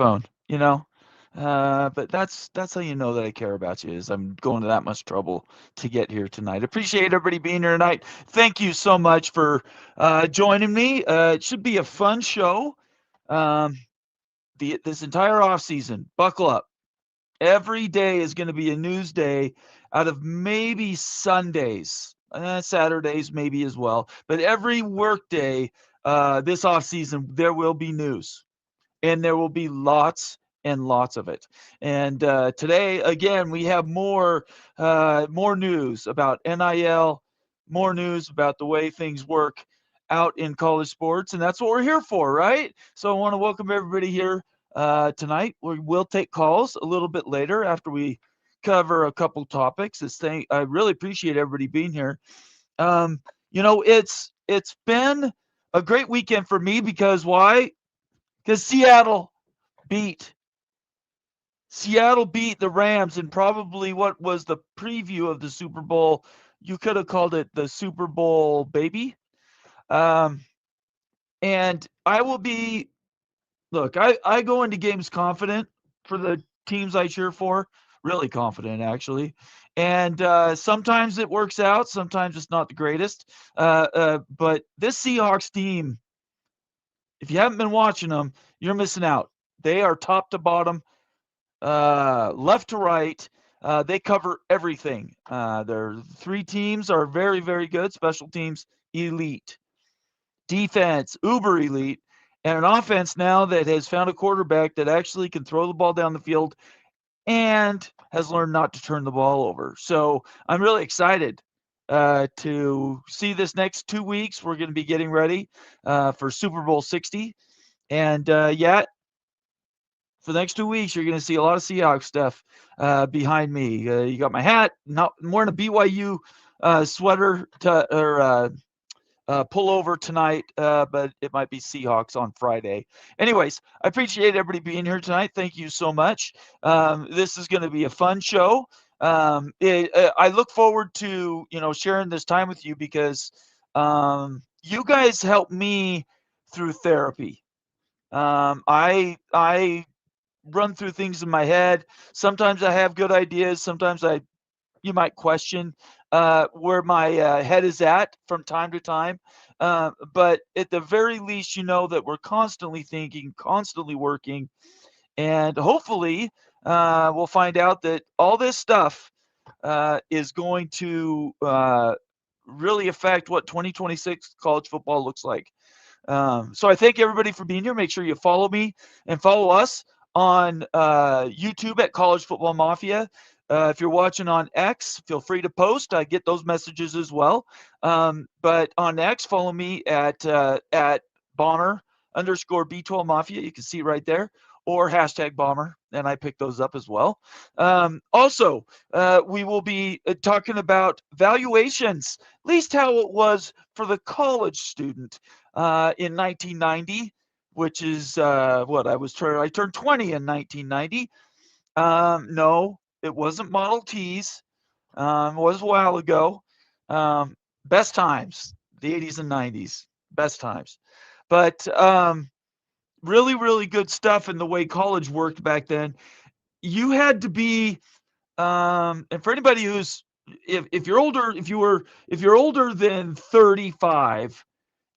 phone, but that's how you know that I care about you, is I'm going to that much trouble to get here tonight. Appreciate everybody being here tonight. Thank you so much for joining me. It should be a fun show. Um, this entire off season, buckle up. Every day is going to be a news day out of maybe Sundays, Saturdays maybe as well. But every work day this off season, there will be news, and there will be lots and lots of it. And today, again, we have more news about NIL, more news about the way things work out in college sports, and that's what we're here for, right? So I want to welcome everybody here tonight. We will take calls a little bit later after we cover a couple topics. I really appreciate everybody being here. It's been a great weekend for me because why? Because beat Seattle beat the Rams in probably what was the preview of the Super Bowl. You could have called it the Super Bowl baby. Um, and I will be look, I go into games confident for the teams I cheer for, really confident actually. And sometimes it works out, sometimes it's not the greatest. But this Seahawks team, if you haven't been watching them, you're missing out. They are top to bottom, left to right. They cover everything. Their three teams are very, very good. Special teams, elite. Defense, uber elite. And an offense now that has found a quarterback that actually can throw the ball down the field and has learned not to turn the ball over. So I'm really excited to see this next 2 weeks. We're going to be getting ready for Super Bowl 60. And for the next 2 weeks, you're going to see a lot of Seahawks stuff behind me. You got my hat, not more than a BYU sweater or pullover tonight, but it might be Seahawks on Friday. Anyways, I appreciate everybody being here tonight. Thank you so much. This is going to be a fun show. I look forward to sharing this time with you because you guys help me through therapy. I run through things in my head. Sometimes I have good ideas. Sometimes you might question where my head is at from time to time. But at the very least, you know that we're constantly thinking, constantly working, and hopefully we'll find out that all this stuff is going to really affect what 2026 college football looks like. So I thank everybody for being here. Make sure you follow me and follow us on YouTube at College Football Mafia. If you're watching on X, feel free to post. I get those messages as well. But on X, follow me at Bomber _ B12 Mafia. You can see right there, or hashtag Bomber, and I pick those up as well. Also, we will be talking about valuations, at least how it was for the college student in 1990, which is I turned 20 in 1990. No, it wasn't Model Ts. It was a while ago. Best times, the 80s and 90s, best times. But really, really good stuff in the way college worked back then. You had to be, and for anybody who's, if you're older, if you're older than 35,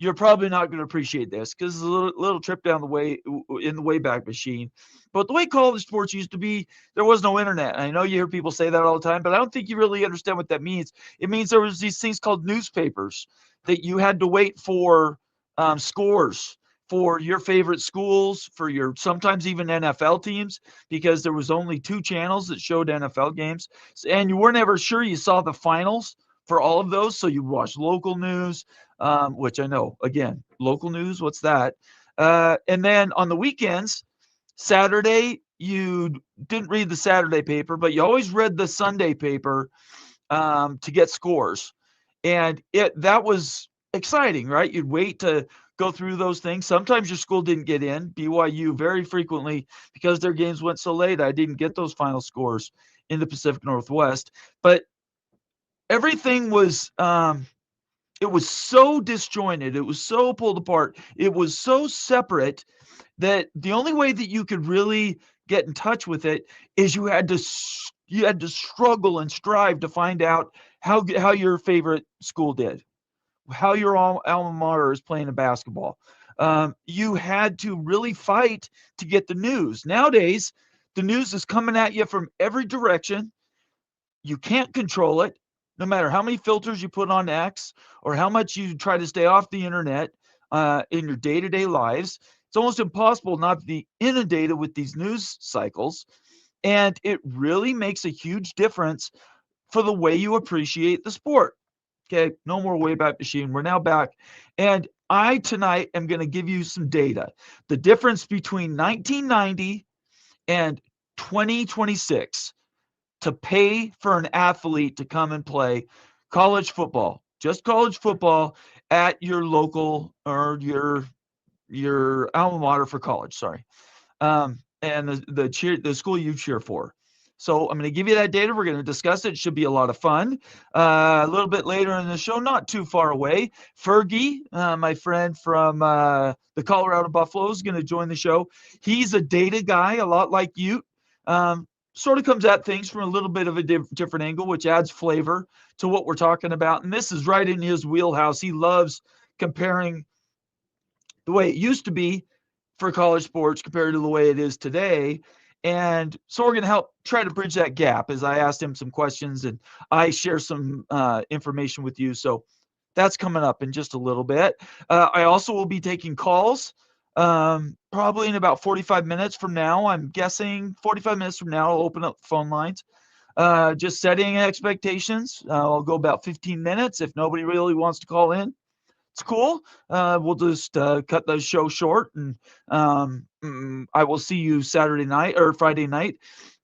you're probably not going to appreciate this because it's a little trip down the way in the Wayback Machine. But the way college sports used to be, there was no internet. I know you hear people say that all the time, but I don't think you really understand what that means. It means there was these things called newspapers that you had to wait for scores for your favorite schools, for your sometimes even NFL teams, because there was only 2 channels that showed NFL games, and you weren't ever sure you saw the finals for all of those. So you watch local news, which I know, again, local news, what's that? And then on the weekends, Saturday, you didn't read the Saturday paper, but you always read the Sunday paper to get scores. And that was exciting, right? You'd wait to go through those things. Sometimes your school didn't get in. BYU very frequently, because their games went so late, I didn't get those final scores in the Pacific Northwest. But everything was it was so disjointed. It was so pulled apart. It was so separate that the only way that you could really get in touch with it is you had to struggle and strive to find out how your favorite school did, how your alma mater is playing a basketball. You had to really fight to get the news. Nowadays, the news is coming at you from every direction. You can't control it, no matter how many filters you put on X or how much you try to stay off the internet in your day to day lives. It's almost impossible not to be inundated with these news cycles. And it really makes a huge difference for the way you appreciate the sport. Okay, no more Wayback Machine. We're now back. And I tonight am going to give you some data. The difference between 1990 and 2026 to pay for an athlete to come and play college football, just college football at your local or your alma mater for college. Sorry, and the school you cheer for. So I'm going to give you that data. We're going to discuss it. It should be a lot of fun. A little bit later in the show, not too far away, Fergie, my friend from the Colorado Buffaloes, is going to join the show. He's a data guy, a lot like you. Sort of comes at things from a little bit of a different angle, which adds flavor to what we're talking about. And this is right in his wheelhouse. He loves comparing the way it used to be for college sports compared to the way it is today. And so we're going to help try to bridge that gap as I asked him some questions and I share some information with you. So that's coming up in just a little bit. I also will be taking calls probably in about 45 minutes from now. I'm guessing 45 minutes from now, I'll open up phone lines. Just setting expectations. I'll go about 15 minutes. If nobody really wants to call in, it's cool. We'll just cut the show short, and I will see you Saturday night or Friday night.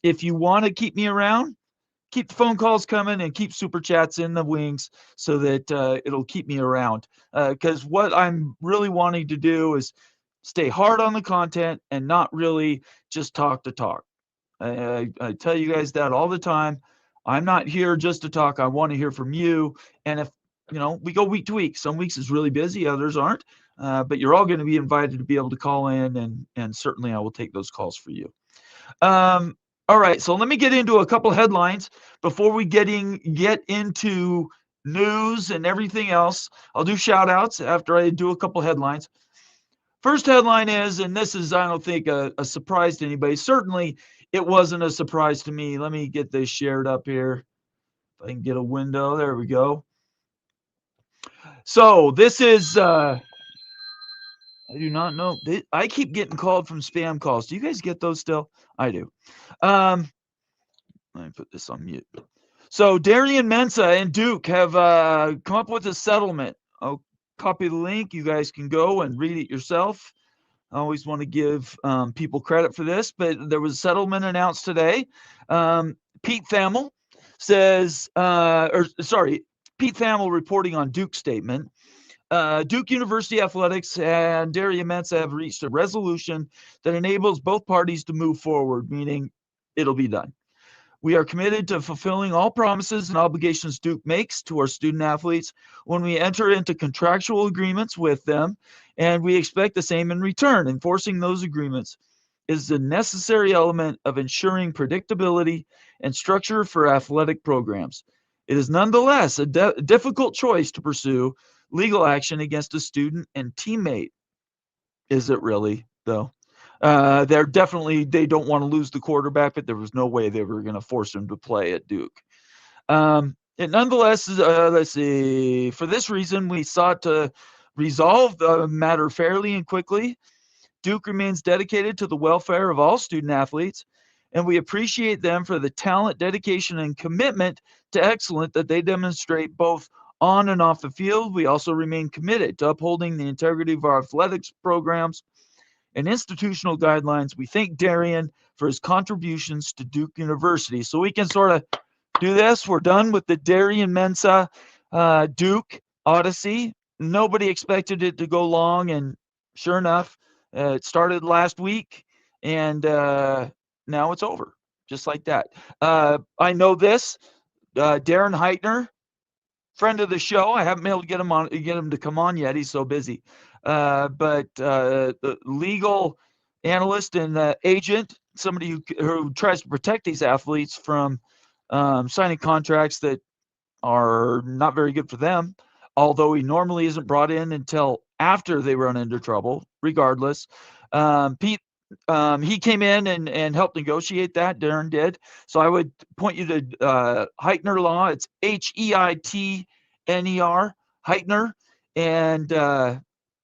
If you want to keep me around, keep the phone calls coming and keep super chats in the wings so that it'll keep me around. Because what I'm really wanting to do is stay hard on the content and not really just talk to talk. I tell you guys that all the time. I'm not here just to talk. I want to hear from you. And if we go week to week. Some weeks is really busy, others aren't. But you're all going to be invited to be able to call in, and certainly I will take those calls for you. All right, so let me get into a couple headlines before we get into news and everything else. I'll do shout outs after I do a couple headlines. First headline is, and this is, I don't think, a surprise to anybody. Certainly, it wasn't a surprise to me. Let me get this shared up here. If I can get a window. There we go. So this is, I do not know. I keep getting called from spam calls. Do you guys get those still? I do. Let me put this on mute. So Darian Mensa and Duke have come up with a settlement. I'll copy the link. You guys can go and read it yourself. I always want to give people credit for this, but there was a settlement announced today. Pete Thamel says, Pete Thamel reporting on Duke's statement. Duke University Athletics and Darian Mensa have reached a resolution that enables both parties to move forward, meaning it'll be done. We are committed to fulfilling all promises and obligations Duke makes to our student athletes when we enter into contractual agreements with them, and we expect the same in return. Enforcing those agreements is the necessary element of ensuring predictability and structure for athletic programs. It is nonetheless a difficult choice to pursue legal action against a student and teammate. Is it really, though? They don't want to lose the quarterback, but there was no way they were going to force him to play at Duke. And nonetheless, let's see. For this reason, we sought to resolve the matter fairly and quickly. Duke remains dedicated to the welfare of all student athletes, and we appreciate them for the talent, dedication, and commitment to excellence that they demonstrate both on and off the field. We also remain committed to upholding the integrity of our athletics programs and institutional guidelines. We thank Darian for his contributions to Duke University. So we can sort of do this. We're done with the Darian Mensa Duke Odyssey. Nobody expected it to go long, and sure enough, it started last week, and now it's over, just like that. I know this. Darren Heitner friend of the show. I haven't been able to get him to come on yet. He's so busy. But the legal analyst and agent, somebody who tries to protect these athletes from signing contracts that are not very good for them, although he normally isn't brought in until after they run into trouble, regardless. Pete, he came in and helped negotiate that. Darren did. So I would point you to Heitner Law. It's Heitner, Heitner. And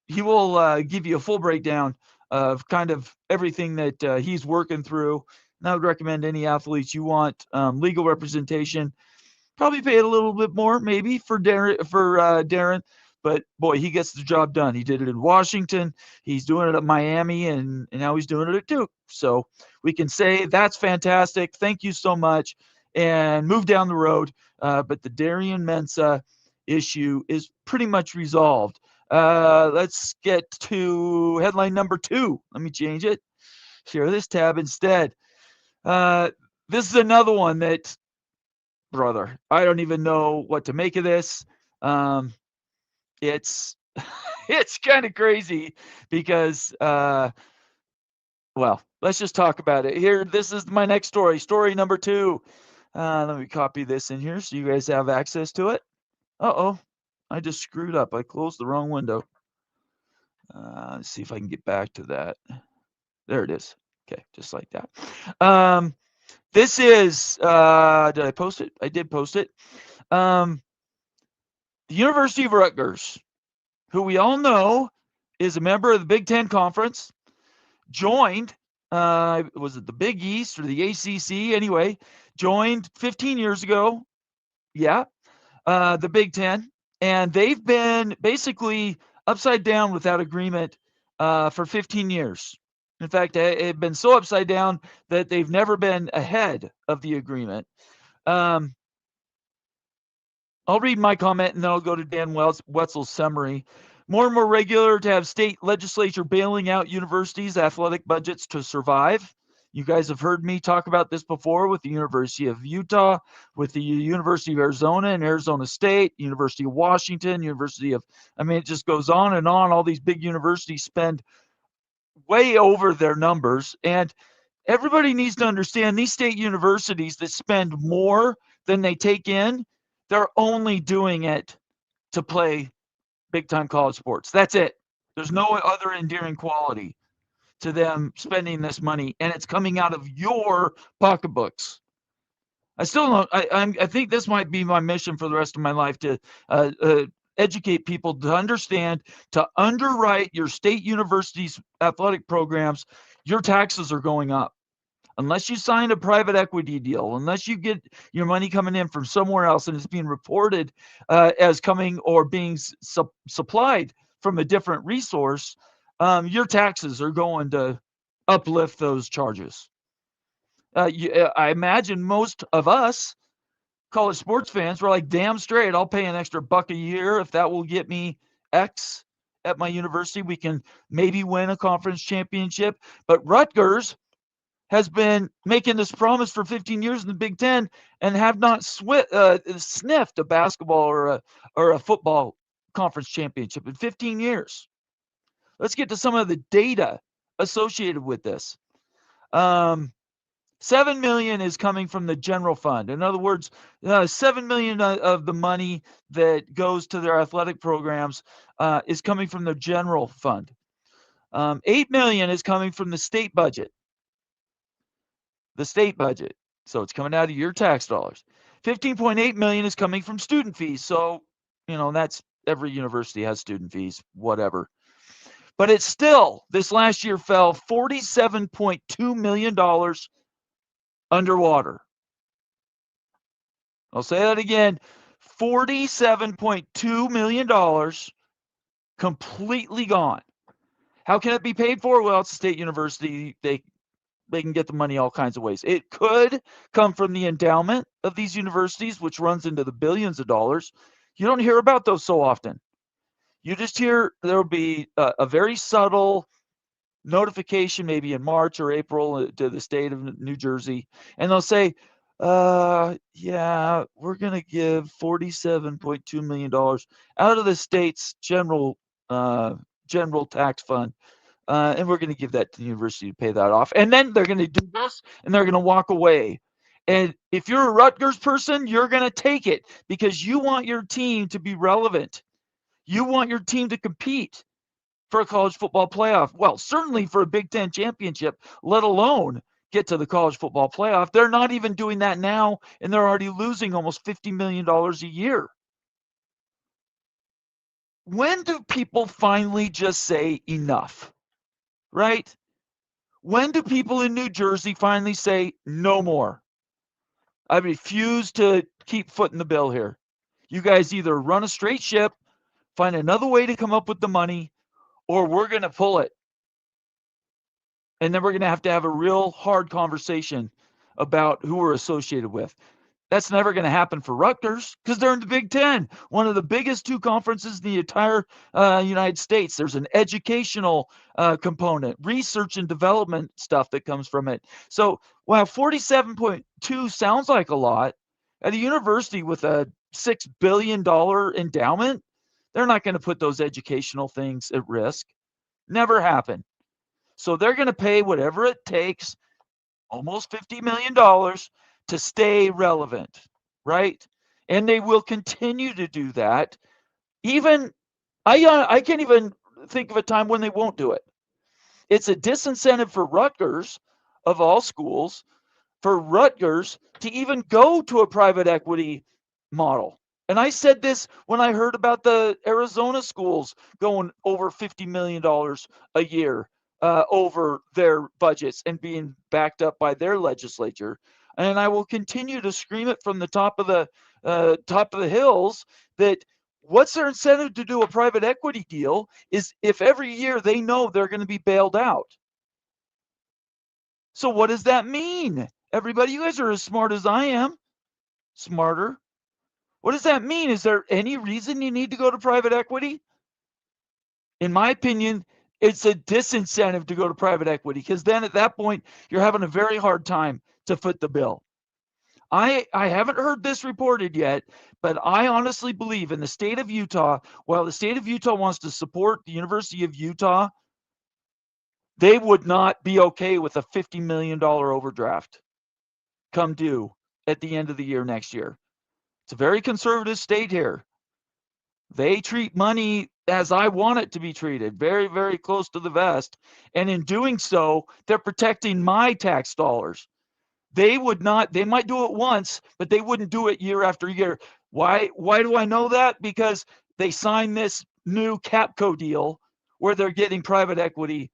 he will give you a full breakdown of kind of everything that he's working through. And I would recommend any athletes you want legal representation. Probably paid a little bit more, maybe for Darren, but boy, he gets the job done. He did it in Washington. He's doing it at Miami, and now he's doing it at Duke. So we can say that's fantastic. Thank you so much, and move down the road. But the Darian Mensah issue is pretty much resolved. Let's get to headline number 2. Let me change it. Share this tab instead. This is another one that, brother, I don't even know what to make of this. It's it's kind of crazy because well, let's just talk about it. Here, this is my next story. Story number 2. Let me copy this in here so you guys have access to it. Uh-oh, I just screwed up. I closed the wrong window. Let's see if I can get back to that. There it is. Okay, just like that. This is, did I post it? I did post it. The University of Rutgers, who we all know is a member of the Big Ten Conference, joined, was it the Big East or the ACC? Anyway, joined 15 years ago. Yeah, the Big Ten. And they've been basically upside down without agreement for 15 years. In fact, they've been so upside down that they've never been ahead of the agreement. I'll read my comment and then I'll go to Dan Wetzel's summary. More and more regular to have state legislature bailing out universities' athletic budgets to survive. You guys have heard me talk about this before with the University of Utah, with the University of Arizona and Arizona State, University of Washington, it just goes on and on. All these big universities spend way over their numbers. And everybody needs to understand these state universities that spend more than they take in, they're only doing it to play big-time college sports. That's it. There's no other endearing quality to them spending this money, and it's coming out of your pocketbooks. I still don't. I think this might be my mission for the rest of my life, to educate people to understand, to underwrite your state university's athletic programs. Your taxes are going up. Unless you sign a private equity deal, unless you get your money coming in from somewhere else and it's being reported as coming or being supplied from a different resource, your taxes are going to uplift those charges. I imagine most of us college sports fans were like, damn straight, I'll pay an extra $1 a year if that will get me X at my university. We can maybe win a conference championship. But Rutgers has been making this promise for 15 years in the Big Ten and have not sniffed a basketball or a football conference championship in 15 years. Let's get to some of the data associated with this. $7 million is coming from the general fund. In other words, $7 million of the money that goes to their athletic programs is coming from the general fund. $8 million is coming from the state budget. So it's coming out of your tax dollars. $15.8 million is coming from student fees. So, that's every university has student fees, whatever. But it's still, this last year fell $47.2 million underwater. I'll say that again. $47.2 million completely gone. How can it be paid for? Well, it's a state university. They can get the money all kinds of ways. It could come from the endowment of these universities, which runs into the billions of dollars. You don't hear about those so often. You just hear there will be a very subtle notification, maybe in March or April, to the state of New Jersey, and they'll say, Yeah, we're gonna give $47.2 million out of the state's general tax fund. And we're going to give that to the university to pay that off. And then they're going to do this and they're going to walk away. And if you're a Rutgers person, you're going to take it because you want your team to be relevant. You want your team to compete for a college football playoff. Well, certainly for a Big Ten championship, let alone get to the college football playoff. They're not even doing that now, and they're already losing almost $50 million a year. When do people finally just say enough? Right? When do people in New Jersey finally say no more? I refuse to keep footing the bill here. You guys either run a straight ship, find another way to come up with the money, or we're going to pull it. And then we're going to have a real hard conversation about who we're associated with. That's never going to happen for Rutgers because they're in the Big Ten, one of the biggest two conferences in the entire United States. There's an educational component, research and development stuff that comes from it. So while 47.2 sounds like a lot, at a university with a $6 billion endowment, they're not going to put those educational things at risk. Never happen. So they're going to pay whatever it takes, almost $50 million, to stay relevant, right? And they will continue to do that. Even I can't even think of a time when they won't do it. It's a disincentive for Rutgers, of all schools, for Rutgers to even go to a private equity model. And I said this when I heard about the Arizona schools going over $50 million a year over their budgets and being backed up by their legislature. And I will continue to scream it from the top of the hills that what's their incentive to do a private equity deal is if every year they know they're going to be bailed out. So what does that mean? Everybody, you guys are as smart as I am. Smarter. What does that mean? Is there any reason you need to go to private equity? In my opinion, it's a disincentive to go to private equity because then at that point, you're having a very hard time to foot the bill. I haven't heard this reported yet, but I honestly believe in the state of Utah, while the state of Utah wants to support the University of Utah, they would not be okay with a $50 million overdraft come due at the end of the year next year. It's a very conservative state here. They treat money as I want it to be treated, very, very close to the vest. And in doing so, they're protecting my tax dollars. They would not, they might do it once, but they wouldn't do it year after year. Why do I know that? Because they signed this new Capco deal where they're getting private equity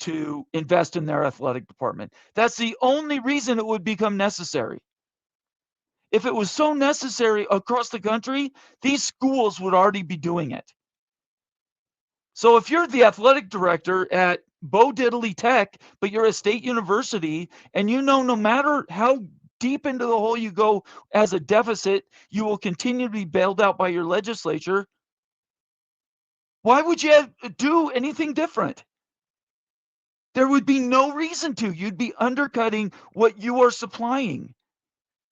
to invest in their athletic department. That's the only reason it would become necessary. If it was so necessary across the country, these schools would already be doing it. So if you're the athletic director at Bo Diddley Tech, but you're a state university, and you know no matter how deep into the hole you go as a deficit, you will continue to be bailed out by your legislature, why would you do anything different? There would be no reason to. You'd be undercutting what you are supplying.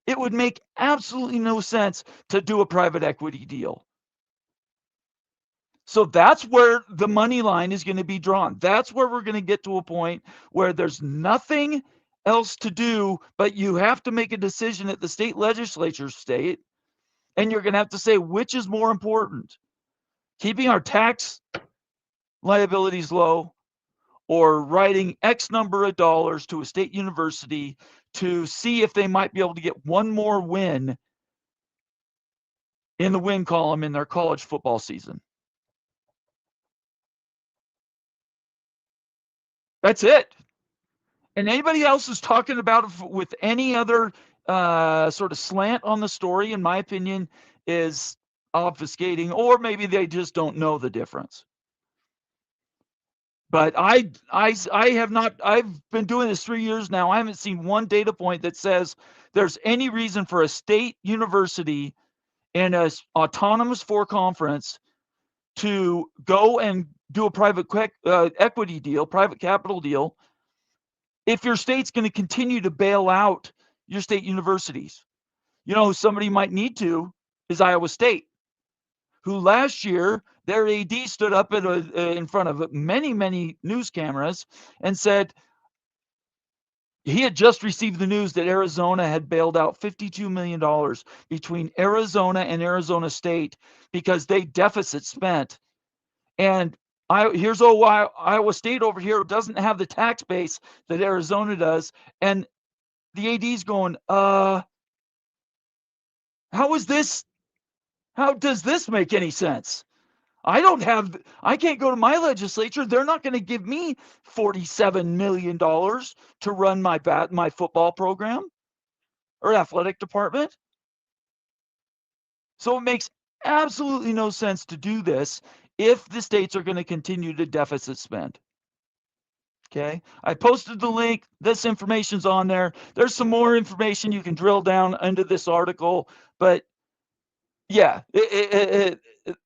It would make absolutely no sense to do a private equity deal. So that's where the money line is going to be drawn. That's where we're going to get to a point where there's nothing else to do, but you have to make a decision at the state legislature state, and you're going to have to say which is more important, keeping our tax liabilities low or writing X number of dollars to a state university to see if they might be able to get one more win in the win column in their college football season. That's it. And anybody else is talking about it with any other sort of slant on the story, in my opinion, is obfuscating, or maybe they just don't know the difference. But I have not. I've been doing this 3 years now. I haven't seen one data point that says there's any reason for a state university in a autonomous four conference to go and do a private equity deal, private capital deal, if your state's going to continue to bail out your state universities. You know, somebody might need to is Iowa State, who last year their AD stood up in front of many, many news cameras and said he had just received the news that Arizona had bailed out $52 million between Arizona and Arizona State because they deficit spent. And here's Iowa State over here doesn't have the tax base that Arizona does. And the AD's going, how does this make any sense? I can't go to my legislature. They're not going to give me $47 million to run my football program or athletic department. So it makes absolutely no sense to do this if the states are going to continue to deficit spend. Okay. I posted the link. This information's on there. There's some more information you can drill down into this article, but yeah, the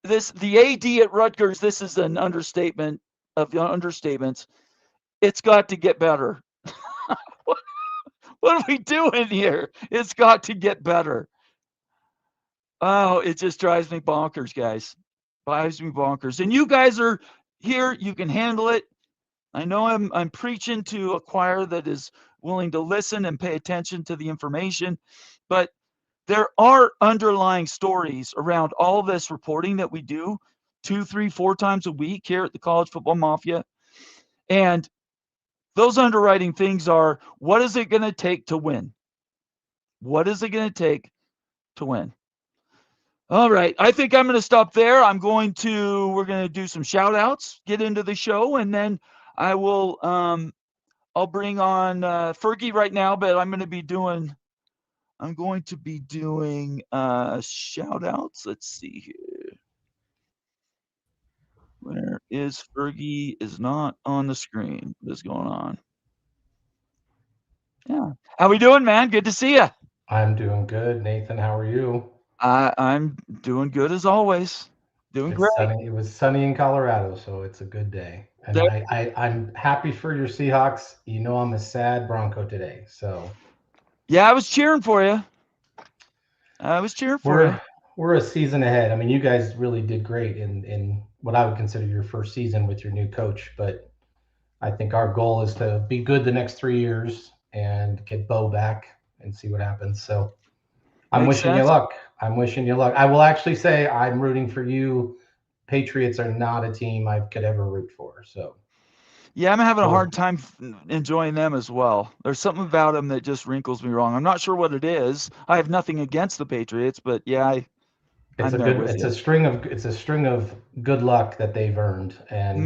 AD at Rutgers, this is an understatement of understatements. It's got to get better. What are we doing here? It's got to get better. Oh, it just drives me bonkers, guys. Drives me bonkers. And you guys are here. You can handle it. I know I'm preaching to a choir that is willing to listen and pay attention to the information, but there are underlying stories around all this reporting that we do 2, 3, 4 times a week here at the College Football Mafia. And those underwriting things are, what is it going to take to win? What is it going to take to win? All right. I think I'm going to stop there. We're going to do some shout outs, get into the show, and then I will, I'll bring on Fergie right now, but I'm going to be doing shout outs. Let's see here. Where is Fergie? Is not on the screen. What is going on? Yeah. How we doing, man? Good to see you. I'm doing good. Nathan, how are you? I'm doing good as always. Doing It's great. sunny. It was sunny in Colorado, so it's a good day. And There, I'm happy for your Seahawks. You know I'm a sad Bronco today. So yeah, I was cheering for you. I was cheering for you. we're a season ahead. I mean, you guys really did great in what I would consider your first season with your new coach, but I think our goal is to be good the next 3 years and get Bo back and see what happens. So I'm Makes wishing you sense. luck. I'm wishing you luck. I will actually say I'm rooting for you. Patriots are not a team I could ever root for. So Yeah, I'm having a we'll hard time enjoying them as well. There's something about them that just wrinkles me wrong. I'm not sure what it is. I have nothing against the Patriots, but yeah, I'm there with you. it's a string of good luck that they've earned. And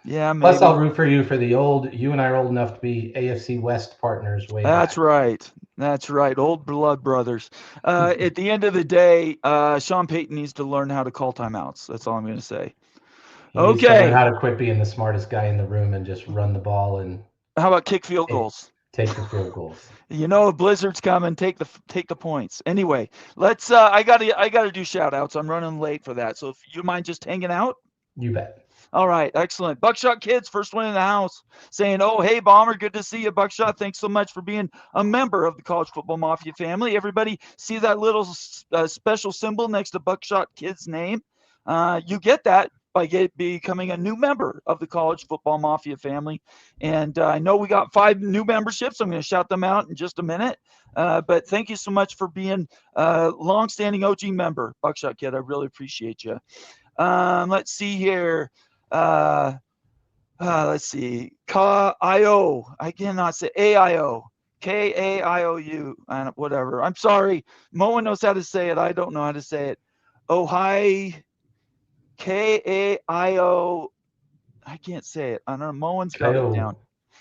Yeah, plus I'll maybe. root for you for the old you and I are old enough to be AFC West partners way That's back. right. That's right. Old blood brothers. At the end of the day, Sean Payton needs to learn how to call timeouts. That's all I'm going to say. He needs to learn Okay. how to quit being the smartest guy in the room and just run the ball and How about kick field take, goals? take the field goals. You know, a blizzard's coming. Take the points. Anyway, let's. I gotta do shout outs. I'm running late for that. So if you mind just hanging out. You bet. All right, excellent. Buckshot Kids, first one in the house, saying, "Oh, hey, Bomber, good to see you, Buckshot. Thanks so much for being a member of the College Football Mafia family. Everybody, see that little special symbol next to Buckshot Kids' name? You get that by becoming a new member of the College Football Mafia family. And I know we got 5 new memberships. I'm going to shout them out in just a minute. But thank you so much for being a longstanding OG member, Buckshot Kid. I really appreciate you. Let's see here. Let's see. K-I-O. I cannot say A-I-O. K-A-I-O-U. Whatever. I'm sorry. Moen knows how to say it. I don't know how to say it. Oh, hi. K-A-I-O. I can't say it. I don't know. Moen's got it down. Kyo.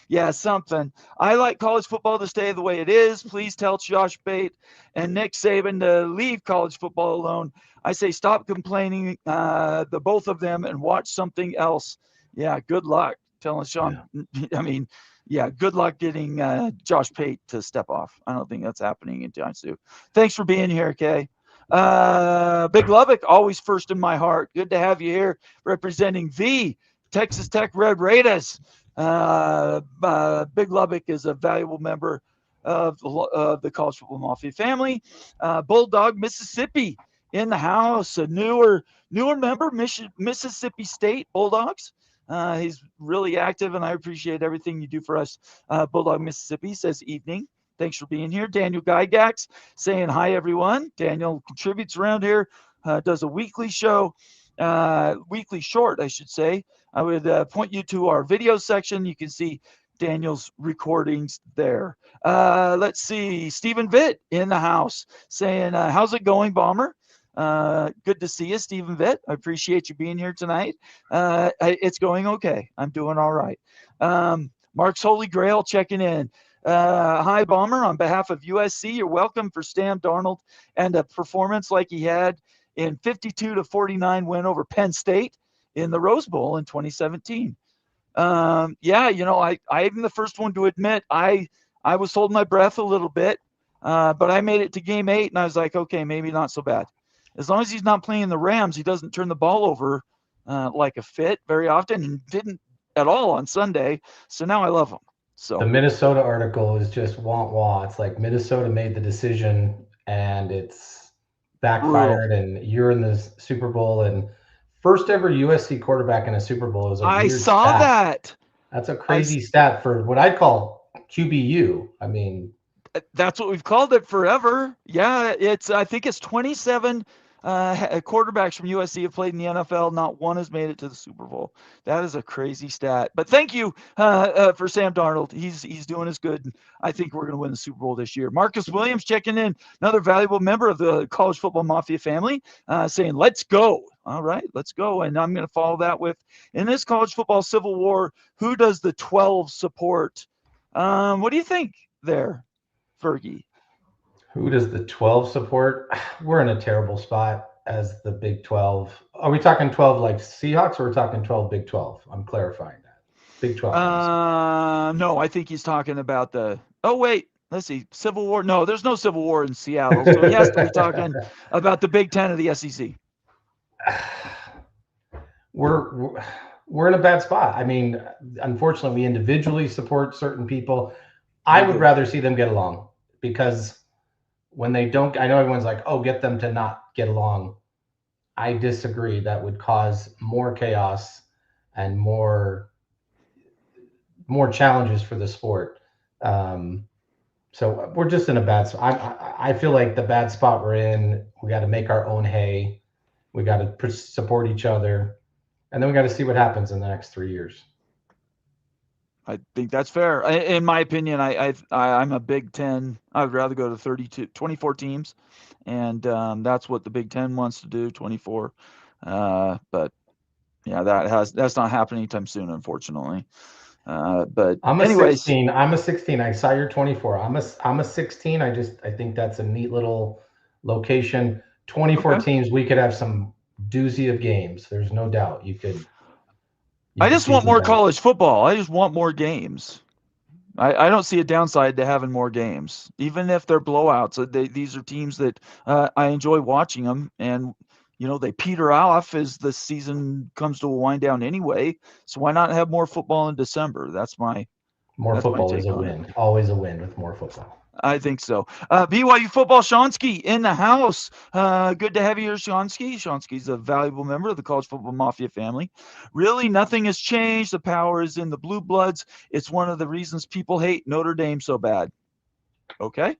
Yeah, something. I like college football to stay the way it is. Please tell Josh Bate and Nick Saban to leave college football alone. I say stop complaining, the both of them, and watch something else. Yeah, good luck telling Sean. Yeah. I mean, yeah, good luck getting Josh Pate to step off. I don't think that's happening in time soon. Thanks for being here, Kay. Big Lubbock, always first in my heart. Good to have you here representing the Texas Tech Red Raiders. Big Lubbock is a valuable member of the College Football Mafia family. Bulldog, Mississippi in the house, a newer member, Mississippi State Bulldogs. He's really active, and I appreciate everything you do for us. Bulldog Mississippi says evening. Thanks for being here. Daniel Gygax saying hi, everyone. Daniel contributes around here, does a weekly show, weekly short, I should say. I would point you to our video section. You can see Daniel's recordings there. Let's see. Stephen Vitt in the house saying, how's it going, Bomber? Good to see you, Stephen Vitt. I appreciate you being here tonight. It's going okay. I'm doing all right. Mark's Holy Grail checking in. Hi, Bomber. On behalf of USC, you're welcome for Sam Darnold and a performance like he had in 52-49 win over Penn State in the Rose Bowl in 2017. Yeah, I'm the first one to admit I was holding my breath a little bit, but I made it to game 8, and I was like, okay, maybe not so bad. As long as he's not playing the Rams, he doesn't turn the ball over like a fit very often, and didn't at all on Sunday. So now I love him. So the Minnesota article is just wah. It's like Minnesota made the decision and it's backfired, and you're in the Super Bowl, and first ever USC quarterback in a Super Bowl. Is a I weird saw stat. that. That's a crazy stat for what I'd call QBU. I mean, that's what we've called it forever. Yeah, I think it's 27 quarterbacks from USC have played in the NFL. Not one has made it to the Super Bowl. That is a crazy stat. But thank you for Sam Darnold. He's doing us good. I think we're going to win the Super Bowl this year. Marcus Williams checking in, another valuable member of the College Football Mafia family, saying, let's go. All right, let's go. And I'm going to follow that with, in this college football civil war, who does the 12 support? What do you think there, Fergie? Who does the 12 support? We're in a terrible spot as the Big 12. Are we talking 12 like Seahawks, or are we talking 12 Big 12? I'm clarifying that. Big 12. No, I think he's talking about let's see, Civil War. No, there's no Civil War in Seattle. So he has to be talking about the Big 10 of the SEC. We're in a bad spot. I mean, unfortunately, we individually support certain people. I would rather see them get along, because when they don't, I know everyone's like, oh, get them to not get along. I disagree. That would cause more chaos and more challenges for the sport. So we're just in a bad spot. I feel like the bad spot we're in, we got to make our own hay. We got to support each other. And then we got to see what happens in the next 3 years. I think that's fair. In my opinion, I'm a Big 10. I'd rather go to 24 teams, and that's what the Big 10 wants to do, 24. But yeah, that's not happening anytime soon, unfortunately. But I'm anyways, 16. I'm a 16. I saw your 24. I'm a 16. I think that's a neat little location. 24 teams. We could have some doozy of games. There's no doubt. I just want more college football. I just want more games. I don't see a downside to having more games, even if they're blowouts. These are teams that I enjoy watching them, and they peter off as the season comes to a wind down anyway. So why not have more football in December? More football is a win. Always a win with more football. I think so. BYU football, Shonsky in the house. Good to have you here, Shonsky. Shonsky's a valuable member of the College Football Mafia family. Really, nothing has changed. The power is in the blue bloods. It's one of the reasons people hate Notre Dame so bad. Okay.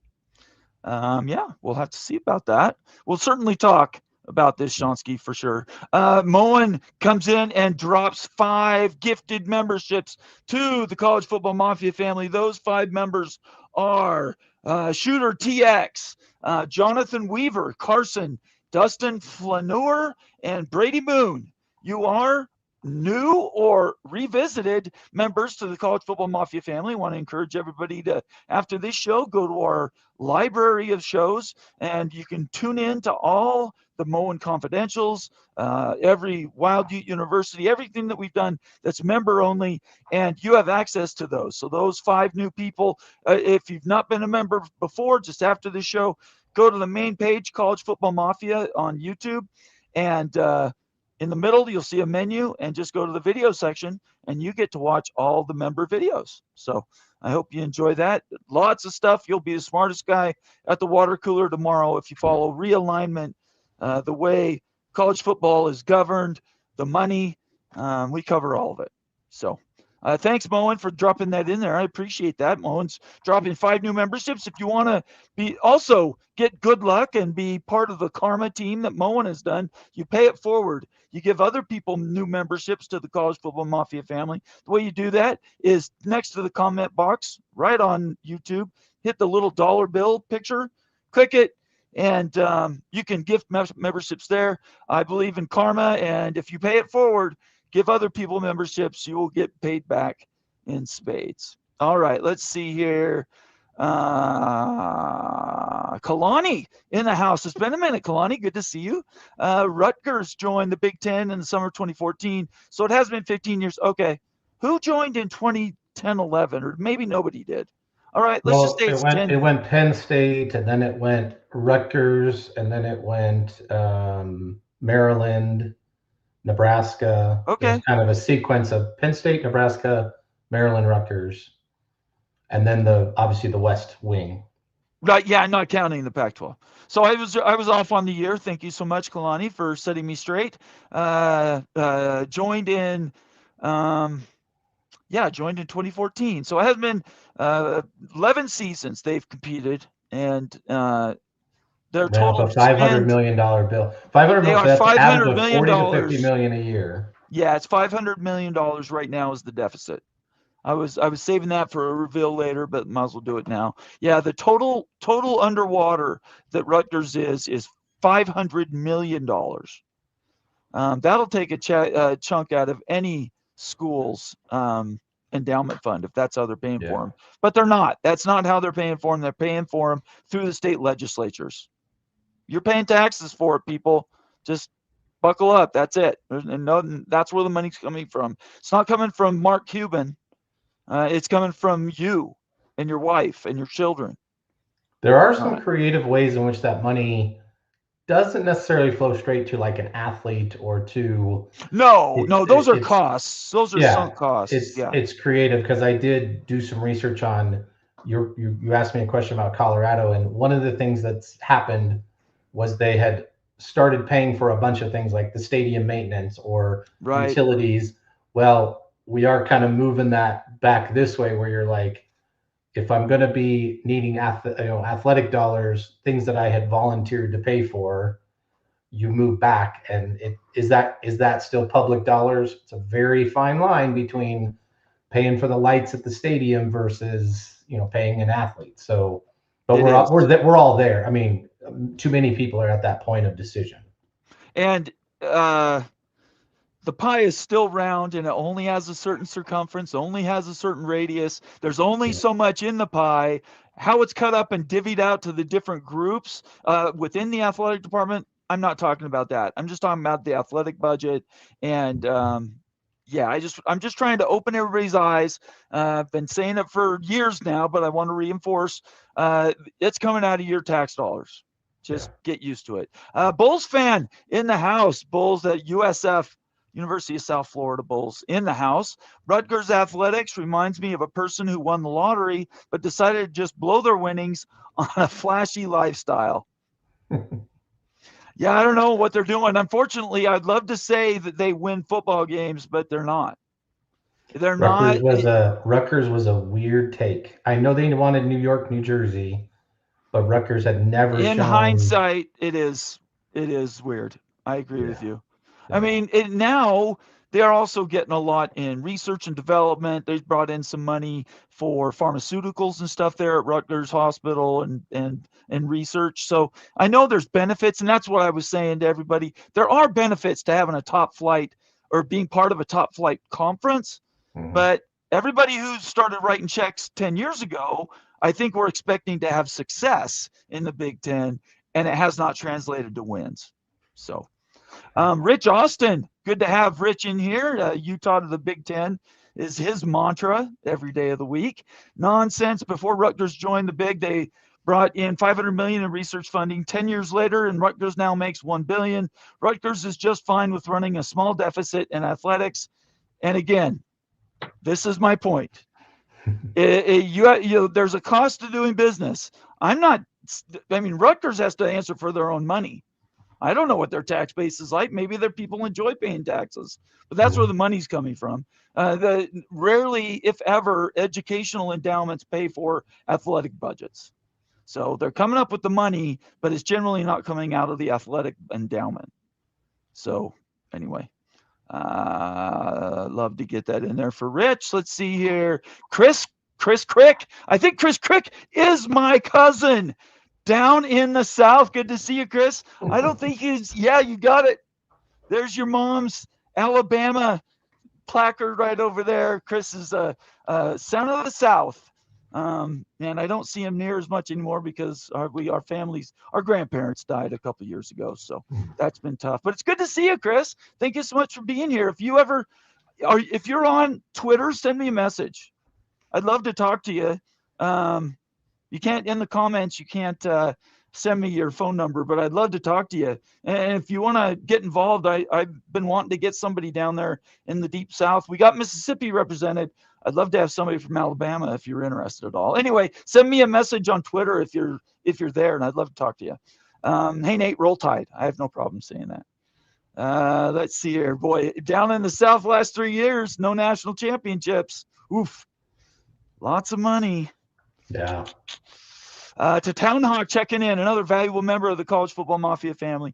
Yeah, we'll have to see about that. We'll certainly talk about this, Shonsky, for sure. Moen comes in and drops 5 gifted memberships to the College Football Mafia family. Those 5 members are Shooter TX, Jonathan Weaver, Carson, Dustin Flaneur, and Brady Moon. You are new or revisited members to the College Football Mafia family. I want to encourage everybody to, after this show, go to our library of shows, and you can tune in to all the Moen Confidentials, every Wild Ute University, everything that we've done that's member only, and you have access to those. So those 5 new people, if you've not been a member before, just after this show, go to the main page, College Football Mafia on YouTube, and In the middle, you'll see a menu, and just go to the video section, and you get to watch all the member videos. So I hope you enjoy that. Lots of stuff. You'll be the smartest guy at the water cooler tomorrow if you follow realignment, the way college football is governed, the money. We cover all of it. So thanks, Moen, for dropping that in there. I appreciate that. Moen's dropping 5 new memberships. If you want to be also get good luck and be part of the karma team that Moen has done, you pay it forward. You give other people new memberships to the College Football Mafia family. The way you do that is next to the comment box right on YouTube. Hit the little dollar bill picture, click it, and you can gift memberships there. I believe in karma, and if you pay it forward, give other people memberships, you will get paid back in spades. All right, let's see here. Kalani in the house. It's been a minute, Kalani. Good to see you. Rutgers joined the Big Ten in the summer of 2014, so it has been 15 years. Okay, who joined in 2010-11, or maybe nobody did? All right, let's just say it's 10. It went Penn State, and then it went Rutgers, and then it went Maryland, Nebraska. Okay. It was kind of a sequence of Penn State, Nebraska, Maryland, Rutgers, and then obviously the West Wing. Right, yeah, not counting the Pac-12. So I was off on the year. Thank you so much, Kalani, for setting me straight. Joined in 2014. So it has been 11 seasons they've competed, and their total a $500 million bill. $500 million. That's $500 million, $40 to $50 million a year. Yeah, it's $500 million right now is the deficit. I was saving that for a reveal later, but might as well do it now. Yeah, the total underwater that Rutgers is $500 million. That'll take a chunk out of any school's endowment fund if that's how they're paying for them. But they're not. That's not how they're paying for them. They're paying for them through the state legislatures. You're paying taxes for it, people. Just buckle up. That's it. And that's where the money's coming from. It's not coming from Mark Cuban. It's coming from you and your wife and your children. There are some creative ways in which that money doesn't necessarily flow straight to like an athlete or to. No, those are costs. Those are sunk costs. It's creative because I did do some research on. You asked me a question about Colorado, and one of the things that's happened was they had started paying for a bunch of things like the stadium maintenance or utilities. Well, we are kind of moving that back this way where you're like, if I'm going to be needing athletic dollars, things that I had volunteered to pay for, you move back. And is that still public dollars? It's a very fine line between paying for the lights at the stadium versus, paying an athlete. So, but we're all there. I mean, too many people are at that point of decision. And, the pie is still round, and it only has a certain circumference, only has a certain radius. There's only so much in the pie. How it's cut up and divvied out to the different groups within the athletic department, I'm not talking about that. I'm just talking about the athletic budget. And I'm just trying to open everybody's eyes. I've been saying it for years now, but I want to reinforce it's coming out of your tax dollars. Just get used to it. Bulls fan in the house. Bulls at USF. University of South Florida Bulls in the house. Rutgers athletics reminds me of a person who won the lottery but decided to just blow their winnings on a flashy lifestyle. Yeah, I don't know what they're doing. Unfortunately, I'd love to say that they win football games, but they're not. Rutgers was a weird take. I know they wanted New York, New Jersey, but Rutgers had never In hindsight, it is weird. I agree with you. I mean, now they're also getting a lot in research and development. They've brought in some money for pharmaceuticals and stuff there at Rutgers Hospital and research. So I know there's benefits, and that's what I was saying to everybody. There are benefits to having a top flight or being part of a top flight conference, but everybody who started writing checks 10 years ago, I think we're expecting to have success in the Big Ten, and it has not translated to wins. So. Rich Austin, good to have Rich in here. Utah to the Big Ten is his mantra every day of the week. Nonsense. Before Rutgers joined the Big, they brought in $500 million in research funding. 10 years later, and Rutgers now makes $1 billion. Rutgers is just fine with running a small deficit in athletics. And again, this is my point. There's a cost to doing business. Rutgers has to answer for their own money. I don't know what their tax base is like. Maybe their people enjoy paying taxes, but that's where the money's coming from. Rarely, if ever, educational endowments pay for athletic budgets. So they're coming up with the money, but it's generally not coming out of the athletic endowment. So anyway, love to get that in there for Rich. Let's see here. Chris Crick. I think Chris Crick is my cousin down in the South. Good to see you, Chris. I don't think yeah, you got it. There's your mom's Alabama placard right over there. Chris is a son of the South. And I don't see him near as much anymore because our grandparents died a couple years ago. So that's been tough, but it's good to see you, Chris. Thank you so much for being here. If you're on Twitter, send me a message. I'd love to talk to you. You can't, in the comments, you can't send me your phone number, but I'd love to talk to you. And if you want to get involved, I've been wanting to get somebody down there in the deep South. We got Mississippi represented. I'd love to have somebody from Alabama if you're interested at all. Anyway, send me a message on Twitter if you're there, and I'd love to talk to you. Hey, Nate, roll Tide. I have no problem saying that. Let's see here. Boy, down in the South last 3 years, no national championships. Oof. Lots of money. Yeah. To Town Hawk checking in, another valuable member of the college football mafia family.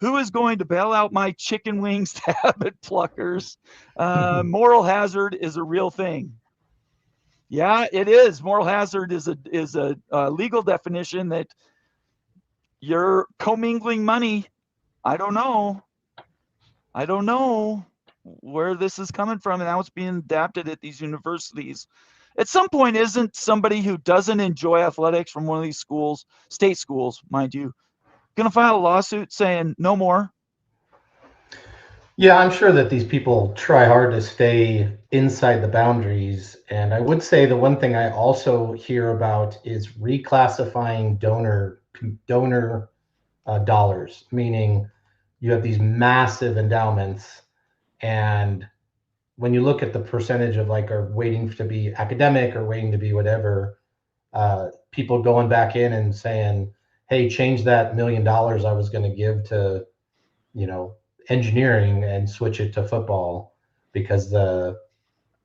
Who is going to bail out my chicken wings to habit pluckers? Moral hazard is a real thing. Yeah, it is. Moral hazard is a legal definition that you're commingling money. I don't know where this is coming from and how it's being adapted at these universities. At some point, isn't somebody who doesn't enjoy athletics from one of these schools, state schools, mind you, going to file a lawsuit saying no more? Yeah, I'm sure that these people try hard to stay inside the boundaries. And I would say the one thing I also hear about is reclassifying donor dollars, meaning you have these massive endowments, and when you look at the percentage of are waiting to be academic or waiting to be whatever, people going back in and saying, hey, change that $1 million I was going to give to, engineering and switch it to football, because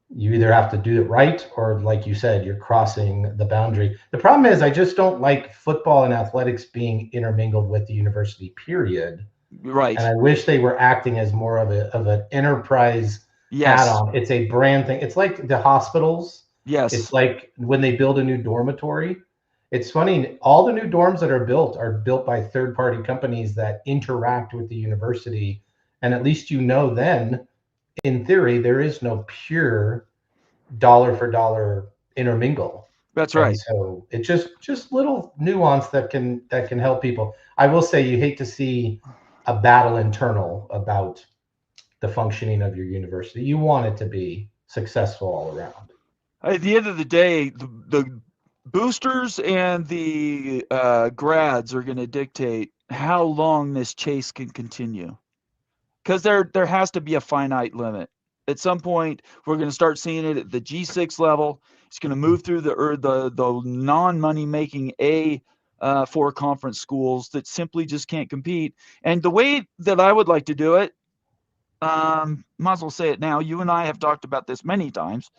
you either have to do it right or, like you said, you're crossing the boundary. The problem is I just don't like football and athletics being intermingled with the university, period. Right. And I wish they were acting as more of an enterprise add-on. It's a brand thing. It's like the hospitals. Yes. It's like when they build a new dormitory. It's funny, all the new dorms that are built by third-party companies that interact with the university. And at least then, in theory, there is no pure dollar for dollar intermingle. That's right. And so it's just little nuance that can help people. I will say, you hate to see a battle internal about the functioning of your university. You want it to be successful all around. At the end of the day, the boosters and the grads are going to dictate how long this chase can continue, because there has to be a finite limit. At some point, we're going to start seeing it at the G6 level. It's going to move through the non-money making A4 conference schools that simply just can't compete. And the way that I would like to do it, might as well say it now. You and I have talked about this many times,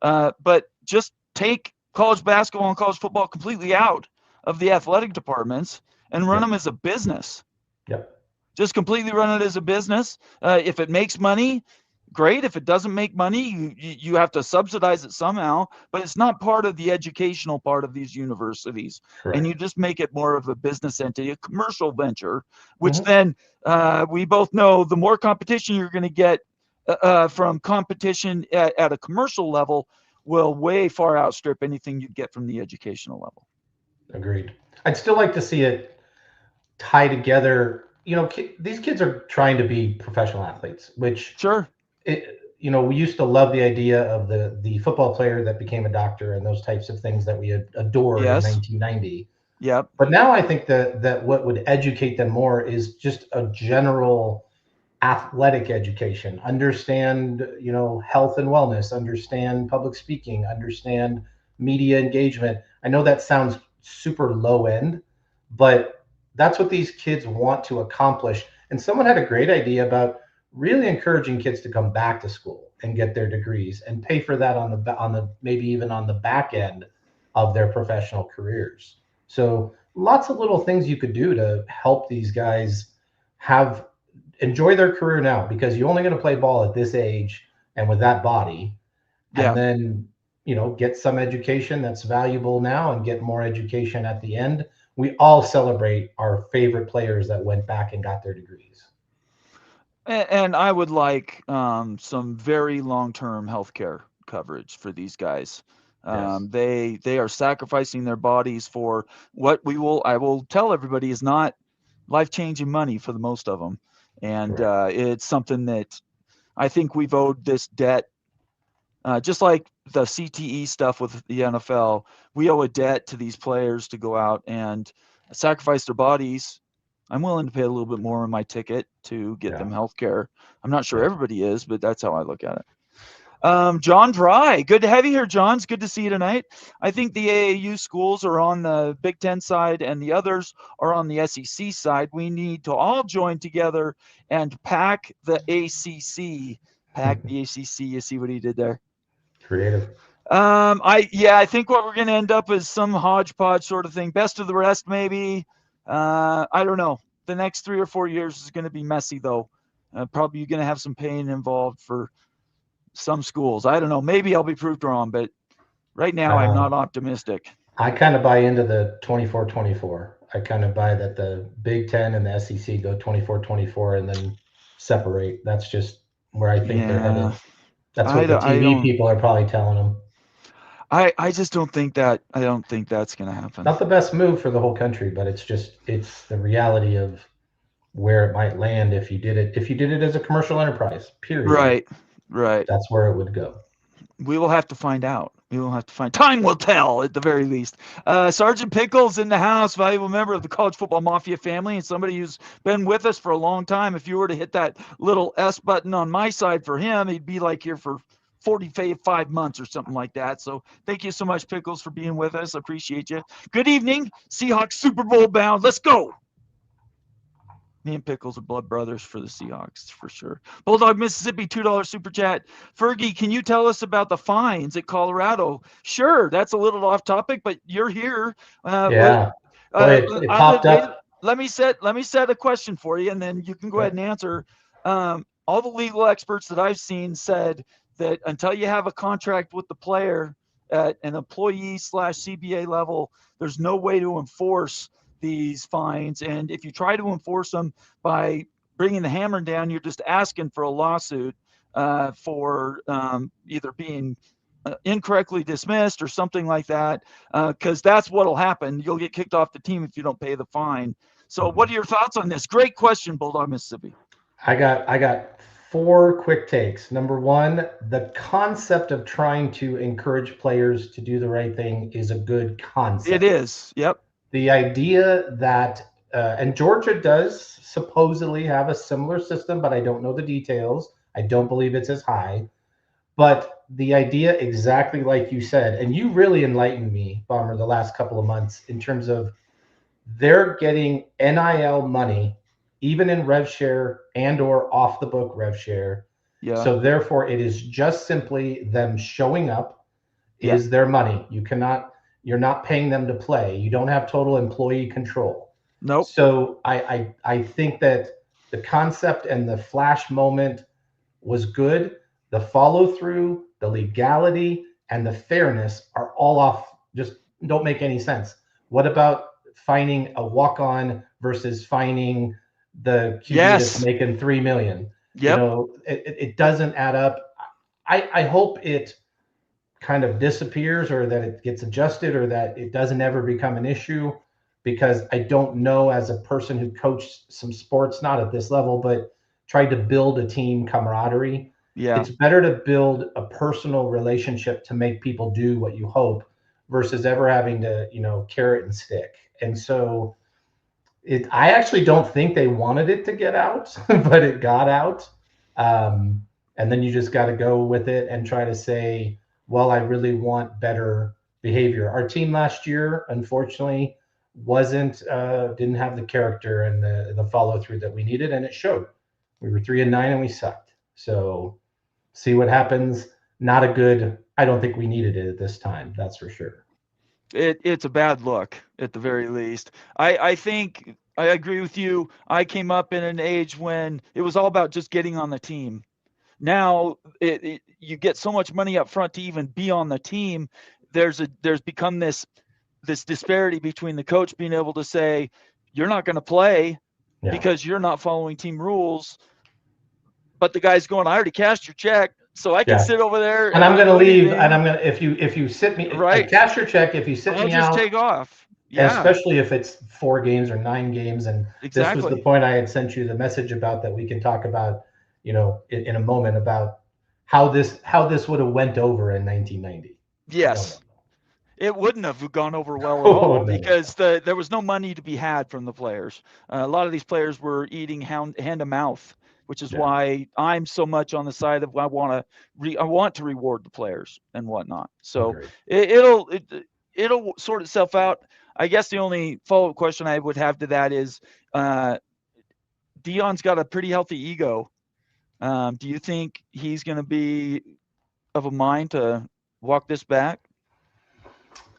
but just take college basketball and college football completely out of the athletic departments and run them as a business. Yep. Just completely run it as a business. If it makes money, great. If it doesn't make money, you have to subsidize it somehow, but it's not part of the educational part of these universities. Correct. And you just make it more of a business entity, a commercial venture, which then we both know the more competition you're going to get from competition at a commercial level will way far outstrip anything you'd get from the educational level. Agreed. I'd still like to see it tie together. These kids are trying to be professional athletes, which sure. We used to love the idea of the football player that became a doctor and those types of things that we adored in 1990. Yep. But now I think that what would educate them more is just a general athletic education. Understand, health and wellness, understand public speaking, understand media engagement. I know that sounds super low end, but that's what these kids want to accomplish. And someone had a great idea about really encouraging kids to come back to school and get their degrees and pay for that on the maybe even on the back end of their professional careers. So lots of little things you could do to help these guys have enjoy their career now, because you're only going to play ball at this age and with that body, and Yeah. then get some education that's valuable now and get more education at the end. We all celebrate our favorite players that went back and got their degrees. And I would like some very long-term healthcare coverage for these guys. Yes. They are sacrificing their bodies for what I will tell everybody is not life-changing money for the most of them, and Correct. it's something that I think we've owed this debt. Just like the CTE stuff with the NFL, we owe a debt to these players to go out and sacrifice their bodies. I'm willing to pay a little bit more in my ticket to get Yeah. them health care. I'm not sure Yeah. everybody is, but that's how I look at it. John Dry, good to have you here, John. It's good to see you tonight. I think the AAU schools are on the Big Ten side and the others are on the SEC side. We need to all join together and pack the ACC. Pack the ACC. You see what he did there? Creative. I think what we're going to end up is some hodgepodge sort of thing. Best of the rest, maybe. I don't know. The next 3 or 4 years is going to be messy, though. Probably you're going to have some pain involved for some schools. I don't know. Maybe I'll be proved wrong, but right now I'm uh, not optimistic. I kind of buy into the 24-24. I kind of buy that the Big Ten and the SEC go 24-24 and then separate. That's just where I think they're Yeah, headed. That's what the I TV don't. people are probably telling them. I just don't think that. I don't think that's going to happen. Not the best move for the whole country, but it's the reality of where it might land if you did it as a commercial enterprise. Period. Right, right. That's where it would go. We will have to find out. We will have to find. Time will tell, at the very least. Sergeant Pickles in the house, valuable member of the College Football Mafia family, and somebody who's been with us for a long time. If you were to hit that little S button on my side for him, he'd be like here for 45 months or something like that. So thank you so much, Pickles, for being with us. I appreciate you. Good evening, Seahawks Super Bowl bound. Let's go. Me and Pickles are blood brothers for the Seahawks, for sure. Bulldog Mississippi, $2 super chat. Fergie, can you tell us about the fines at Colorado? Sure, that's a little off topic, but you're here. Yeah. Boy, it popped up. Let me set a question for you, and then you can go ahead Okay. and answer. All the legal experts that I've seen said that until you have a contract with the player at an employee/CBA level, there's no way to enforce these fines. And if you try to enforce them by bringing the hammer down, you're just asking for a lawsuit for either being incorrectly dismissed or something like that, because that's what'll happen. You'll get kicked off the team if you don't pay the fine. So what are your thoughts on this? Great question, Bulldog Mississippi. I got four quick takes. Number one, the concept of trying to encourage players to do the right thing is a good concept. It is. Yep. The idea that, and Georgia does supposedly have a similar system, but I don't know the details. I don't believe it's as high. But the idea, exactly like you said, and you really enlightened me, Bomber, the last couple of months in terms of they're getting NIL money, even in rev share and or off the book rev share. Yeah. So therefore, it is just simply them showing up Yeah. is their money. You're not paying them to play. You don't have total employee control. Nope. So I think that the concept and the flash moment was good. The follow through, the legality, and the fairness are all off. Just don't make any sense. What about finding a walk on versus finding the QB that's making $3 million? Yep. It doesn't add up. I hope it kind of disappears or that it gets adjusted or that it doesn't ever become an issue, because I don't know, as a person who coached some sports, not at this level, but tried to build a team camaraderie. Yeah. It's better to build a personal relationship to make people do what you hope versus ever having to, carrot and stick. And so I actually don't think they wanted it to get out, but it got out. And then you just got to go with it and try to say, well, I really want better behavior. Our team last year, unfortunately, didn't have the character and the follow through that we needed, and it showed. We were 3-9 and we sucked. So see what happens. Not a good. I don't think we needed it at this time. That's for sure. It's a bad look at the very least. I think I agree with you. I came up in an age when it was all about just getting on the team. Now you get so much money up front to even be on the team. There's become this disparity between the coach being able to say, you're not going to play because you're not following team rules. But the guy's going, I already cashed your check, so I can sit over there and I'm going to leave. And I'm going to, if you sit me, right, I cash your check. If you sit I'll me just out, take off. Yeah, especially if it's 4 games or 9 games. And This was the point I had sent you the message about that we can talk about, in a moment, about how this would have went over in 1990. Yes. It wouldn't have gone over well at all because there was no money to be had from the players. A lot of these players were eating hand to mouth, which is why I'm so much on the side of I want to reward the players and whatnot. So it'll sort itself out. I guess the only follow-up question I would have to that is, Deion's got a pretty healthy ego. Do you think he's going to be of a mind to walk this back?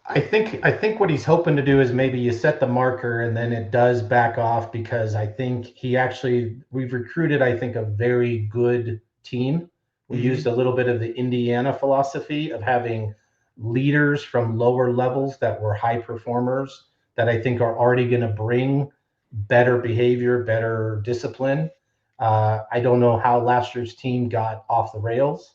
I think what he's hoping to do is maybe you set the marker and then it does back off, because I think we've recruited, I think, a very good team. We used a little bit of the Indiana philosophy of having leaders from lower levels that were high performers that I think are already going to bring better behavior, better discipline. I don't know how last year's team got off the rails,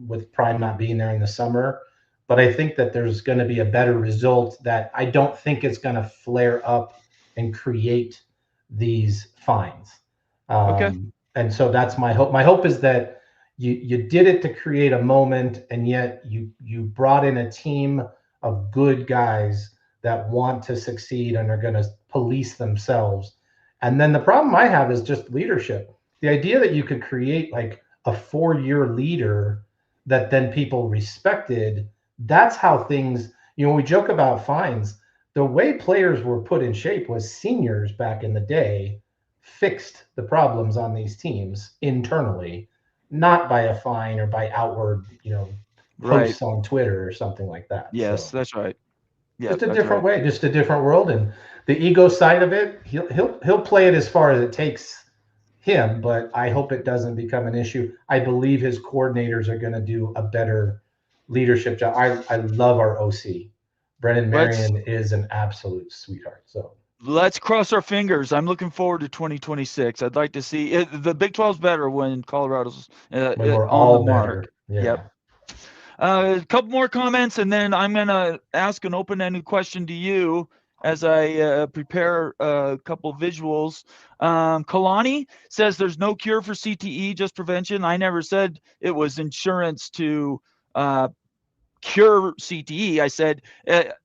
with Prime not being there in the summer. But I think that there's going to be a better result, that I don't think it's going to flare up and create these fines. And so that's my hope. My hope is that you did it to create a moment, and yet you brought in a team of good guys that want to succeed and are going to police themselves. And then the problem I have is just leadership. The idea that you could create like a 4-year leader that then people respected. That's how things, we joke about fines. The way players were put in shape was seniors back in the day fixed the problems on these teams internally, not by a fine or by outward, posts on Twitter or something like that. Yes, so, that's right. Yeah, just a different way, just a different world. And the ego side of it, he'll play it as far as it takes him, but I hope it doesn't become an issue. I believe his coordinators are going to do a better leadership job. I love our OC. Brennan Marion is an absolute sweetheart. So let's cross our fingers. I'm looking forward to 2026. I'd like to see it. The Big 12's better when Colorado's when we're all on the mark. Yep. A couple more comments, and then I'm going to ask an open-ended question to you as I prepare a couple of visuals. Kalani says there's no cure for CTE, just prevention. I never said it was insurance to cure CTE. I said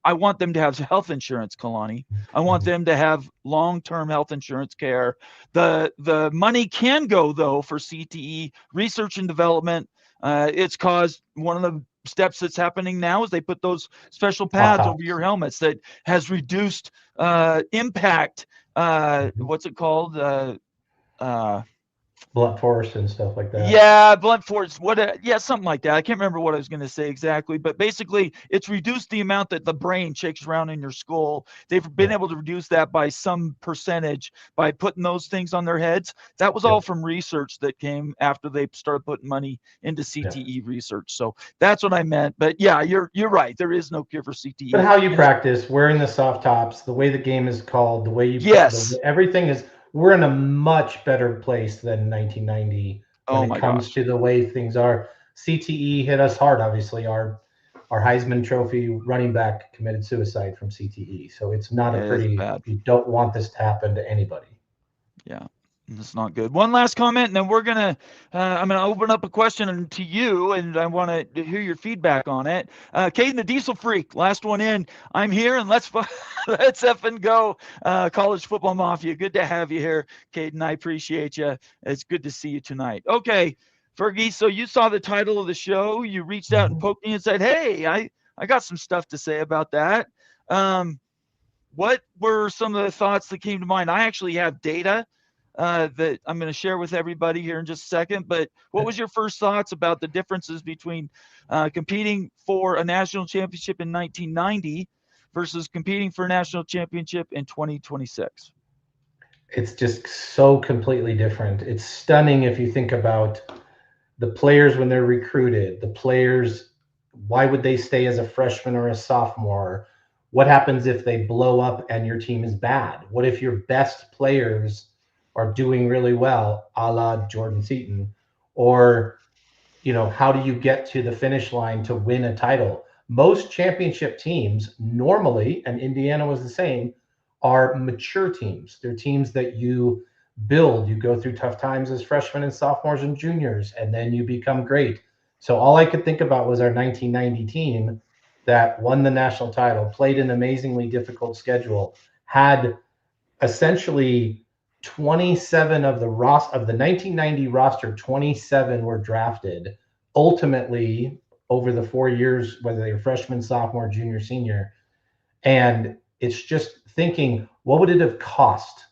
I want them to have health insurance, Kalani. I want them to have long-term health insurance care. The money can go, though, for CTE research and development. It's caused one of the steps that's happening now is they put those special pads over your helmets that has reduced impact. What's it called? Blunt force and stuff like that. Yeah, blunt force. Something like that. I can't remember what I was going to say exactly, but basically it's reduced the amount that the brain shakes around in your skull. They've been able to reduce that by some percentage by putting those things on their heads. That was all from research that came after they started putting money into CTE research. So that's what I meant. But yeah, you're right. There is no cure for CTE. But how you practice, wearing the soft tops, the way the game is called, the way you everything is. We're in a much better place than 1990 when it comes to the way things are. CTE hit us hard. Obviously, our Heisman Trophy running back committed suicide from CTE. So it's not a pretty. You don't want this to happen to anybody. Yeah. That's not good. One last comment, and then I'm gonna open up a question to you, and I want to hear your feedback on it. Caden, the Diesel Freak, last one in. I'm here, and let's effing go, College Football Mafia. Good to have you here, Caden. I appreciate you. It's good to see you tonight. Okay, Fergie. So you saw the title of the show. You reached out and poked me and said, "Hey, I got some stuff to say about that." Um, what were some of the thoughts that came to mind? I actually have data that I'm going to share with everybody here in just a second. But what was your first thoughts about the differences between competing for a national championship in 1990 versus competing for a national championship in 2026? It's just so completely different. It's stunning if you think about the players when they're recruited, the players, why would they stay as a freshman or a sophomore? What happens if they blow up and your team is bad? What if your best players are doing really well, a la Jordan Seaton? Or, how do you get to the finish line to win a title? Most championship teams normally, and Indiana was the same, are mature teams. They're teams that you build. You go through tough times as freshmen and sophomores and juniors, and then you become great. So all I could think about was our 1990 team that won the national title, played an amazingly difficult schedule, had essentially 27 of the 1990 roster, 27 were drafted. Ultimately, over the 4 years, whether they were freshman, sophomore, junior, senior, and it's just thinking, what would it have cost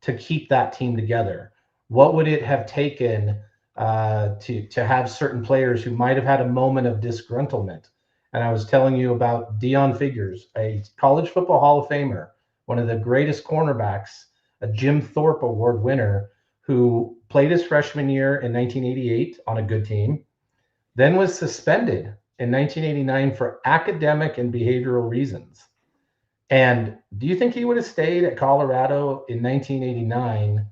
to keep that team together? What would it have taken to have certain players who might have had a moment of disgruntlement? And I was telling you about Deion Figures, a college football Hall of Famer, one of the greatest cornerbacks, a Jim Thorpe Award winner, who played his freshman year in 1988 on a good team, then was suspended in 1989 for academic and behavioral reasons. And do you think he would have stayed at Colorado in 1989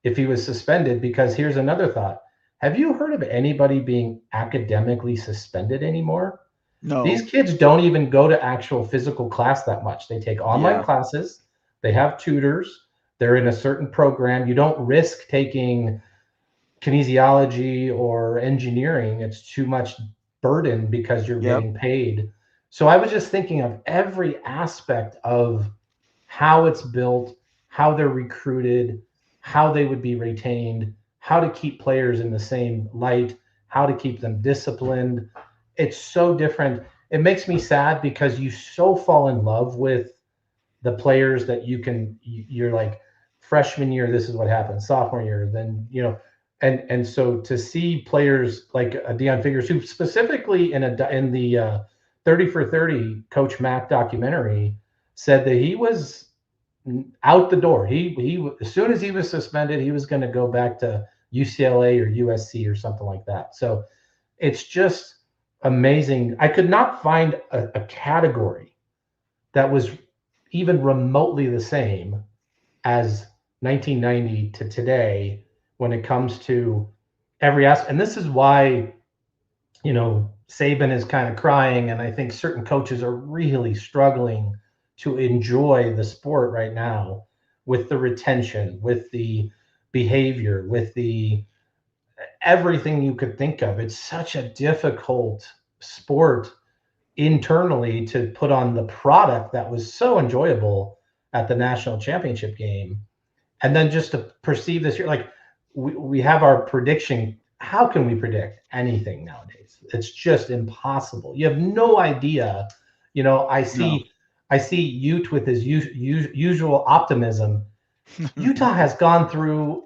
if he was suspended? Because here's another thought. Have you heard of anybody being academically suspended anymore? No. These kids don't even go to actual physical class that much. They take online Yeah. classes, they have tutors, they're in a certain program. You don't risk taking kinesiology or engineering. It's too much burden because you're Yep. getting paid. So I was just thinking of every aspect of how it's built, how they're recruited, how they would be retained, how to keep players in the same light, how to keep them disciplined. It's so different. It makes me sad because you so fall in love with the players that you're like, freshman year, this is what happened, sophomore year, then, and so to see players like Deion Figures, who specifically in the 30 for 30 Coach Mack documentary said that he was out the door. He as soon as he was suspended, he was going to go back to UCLA or USC or something like that. So it's just amazing. I could not find a category that was even remotely the same as 1990 to today when it comes to every aspect. And this is why, Saban is kind of crying, and I think certain coaches are really struggling to enjoy the sport right now with the retention, with the behavior, with the everything you could think of. It's such a difficult sport internally to put on the product that was so enjoyable at the national championship game. And then just to perceive this year, like we have our prediction. How can we predict anything nowadays? It's just impossible. You have no idea. I No. see Ute with his usual optimism. Utah has gone through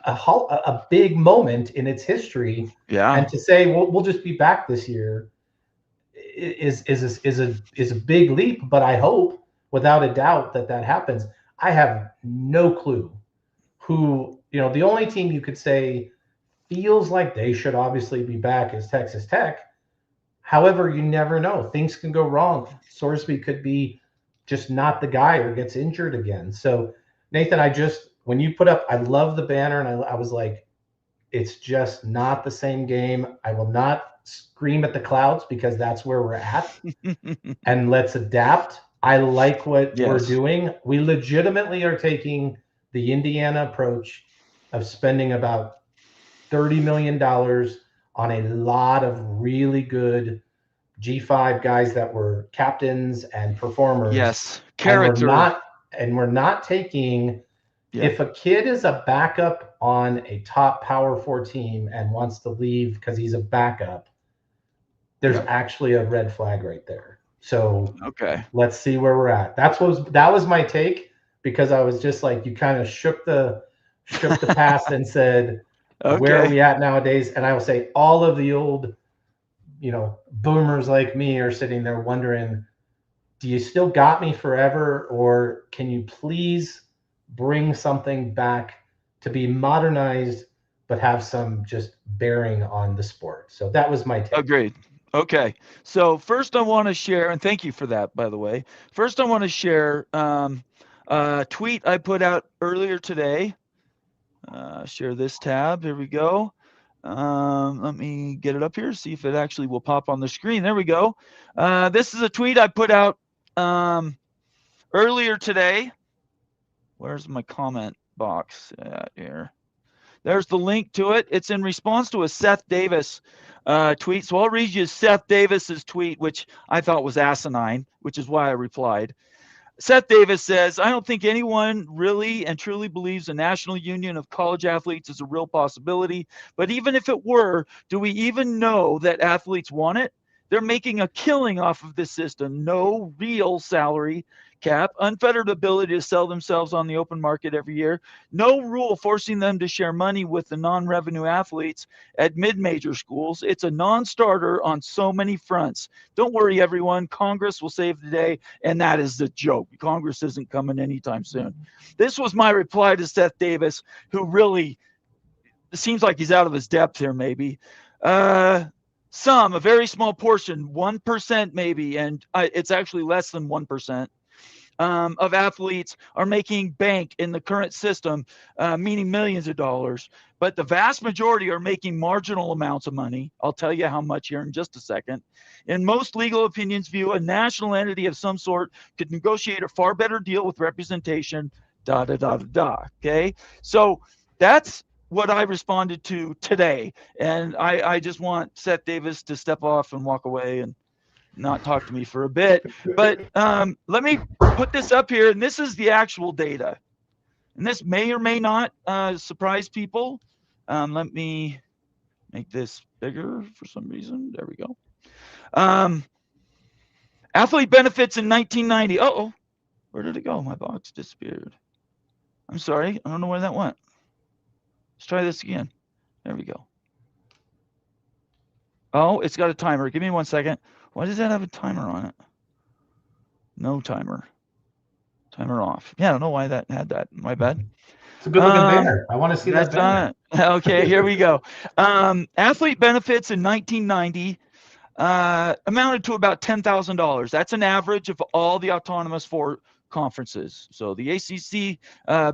a big moment in its history, Yeah. and to say we'll just be back this year is a big leap, but I hope without a doubt that happens. I have no clue who, the only team you could say feels like they should obviously be back is Texas Tech. However, you never know. Things can go wrong. Sorsby could be just not the guy or gets injured again. So, Nathan, when you put up, I love the banner, and I was like, it's just not the same game. I will not scream at the clouds because that's where we're at. And let's adapt. I like what we're Yes. doing. We legitimately are taking the Indiana approach of spending about $30 million on a lot of really good G5 guys that were captains and performers. Yes, And character. we're not taking, Yeah. if a kid is a backup on a top Power 4 team and wants to leave because he's a backup, there's actually a red flag right there. So Okay. let's see where we're at. That was my take, because I was just like, you kind of shook the past and said, where are Okay. we at nowadays? And I will say all of the old, boomers like me are sitting there wondering, do you still got me forever, or can you please bring something back to be modernized but have some just bearing on the sport? So that was my take. Agreed. Okay. So first I want to share, and thank you for that, by the way. First I want to share a tweet I put out earlier today. Share this tab. Here we go. Let me get it up here, see if it actually will pop on the screen. There we go. This is a tweet I put out earlier today. Where's my comment box at here? There's the link to it. It's in response to a Seth Davis tweet. So I'll read you Seth Davis's tweet, which I thought was asinine, which is why I replied. Seth Davis says, I don't think anyone really and truly believes a national union of college athletes is a real possibility. But even if it were, do we even know that athletes want it? They're making a killing off of this system. No real salary cap, unfettered ability to sell themselves on the open market every year, no rule forcing them to share money with the non-revenue athletes at mid-major schools. It's a non-starter on so many fronts. Don't worry, everyone. Congress will save the day, and that is the joke. Congress isn't coming anytime soon. This was my reply to Seth Davis, who really seems like he's out of his depth here, maybe. A very small portion, 1% maybe, and it's actually less than 1%. Of athletes are making bank in the current system, meaning millions of dollars. But the vast majority are making marginal amounts of money. I'll tell you how much here in just a second. In most legal opinions view, a national entity of some sort could negotiate a far better deal with representation, Okay? So that's what I responded to today. And I just want Seth Davis to step off and walk away and not talk to me for a bit. But let me put this up here, and this is the actual data. And this may or may not surprise people. Let me make this bigger for some reason. There we go. Athlete benefits in 1990. Uh-oh, where did it go? My box disappeared. I'm sorry. I don't know where that went. Let's try this again. There we go. Oh, it's got a timer. Give me 1 second. Why does that have a timer on it? No timer. Timer off. Yeah, I don't know why that had that. My bad. It's a good looking banner. I want to see that banner. Okay, here we go. Athlete benefits in 1990 amounted to about $10,000. That's an average of all the autonomous four conferences. So the ACC,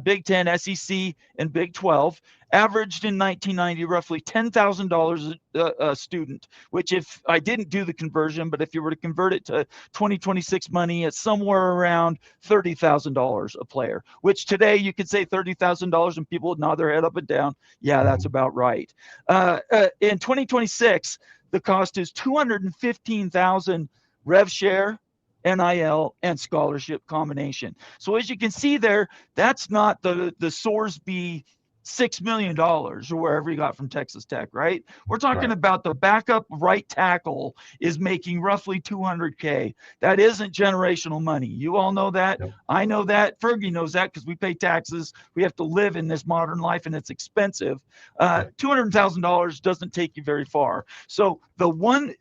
Big Ten, SEC, and Big 12 averaged in 1990 roughly $10,000 a student, which if I didn't do the conversion, but if you were to convert it to 2026 money, it's somewhere around $30,000 a player, which today you could say $30,000 and people would nod their head up and down. Yeah, that's about right. In 2026, the cost is $215,000 rev share, NIL, and scholarship combination. So as you can see there, that's not the Sorsby $6 million or wherever he got from Texas Tech, right? We're talking about the backup right tackle is making roughly $200K. That isn't generational money. You all know that. Yep. I know that. Fergie knows that because we pay taxes. We have to live in this modern life and it's expensive. $200,000 doesn't take you very far. So the 1%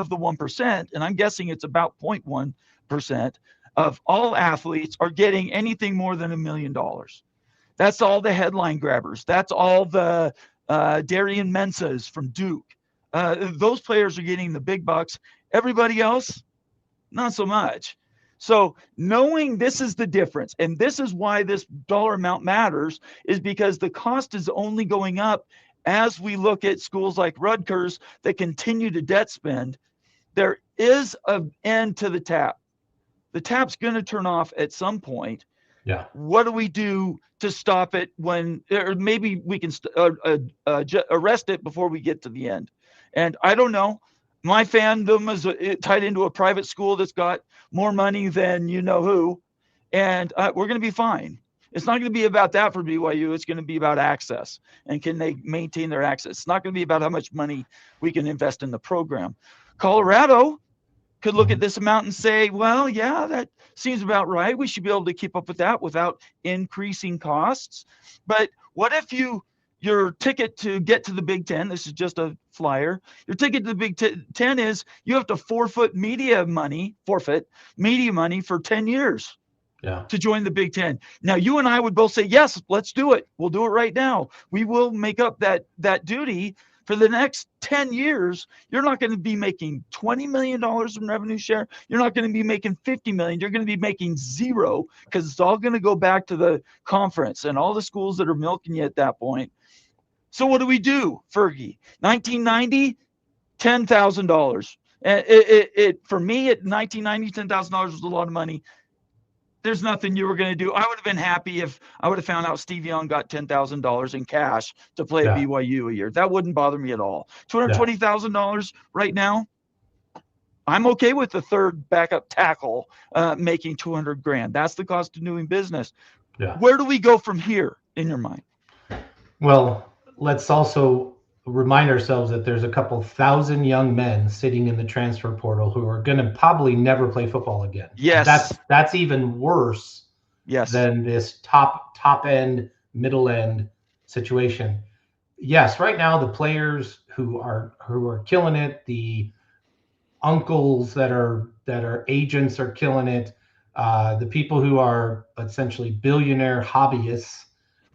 of the 1%, and I'm guessing it's about 0.1% of all athletes are getting anything more than $1 million. That's all the headline grabbers. That's all the Darian Mensahs from Duke. Those players are getting the big bucks. Everybody else, not so much. So knowing this is the difference, and this is why this dollar amount matters, is because the cost is only going up as we look at schools like Rutgers that continue to debt spend. There is an end to the tap. The tap's going to turn off at some point. Yeah. What do we do to stop it when, or maybe we can arrest it before we get to the end? And I don't know. My fandom is tied into a private school that's got more money than you know who, and we're going to be fine. It's not going to be about that for BYU. It's going to be about access and can they maintain their access. It's not going to be about how much money we can invest in the program. Colorado could look at this amount and say, well, yeah, that seems about right. We should be able to keep up with that without increasing costs. But what if your ticket to get to the Big Ten, this is just a flyer, your ticket to the Big Ten is you have to forfeit media money for 10 years. Yeah. To join the Big Ten. Now, you and I would both say, yes, let's do it. We'll do it right now. We will make up that duty for the next 10 years. You're not going to be making $20 million in revenue share. You're not going to be making $50 million. You're going to be making zero because it's all going to go back to the conference and all the schools that are milking you at that point. So what do we do, Fergie? 1990, $10,000. For me, at 1990, $10,000 was a lot of money. There's nothing you were going to do. I would have been happy if I would have found out Steve Young got $10,000 in cash to play at BYU a year. That wouldn't bother me at all. $220,000 right now. I'm okay with the third backup tackle making $200,000. That's the cost of doing business. Yeah. Where do we go from here in your mind? Well, let's also remind ourselves that there's a couple thousand young men sitting in the transfer portal who are going to probably never play football again. Yes. That's even worse than this top end, middle end situation. Yes, right now the players who are killing it, the uncles that are agents are killing it. The people who are essentially billionaire hobbyists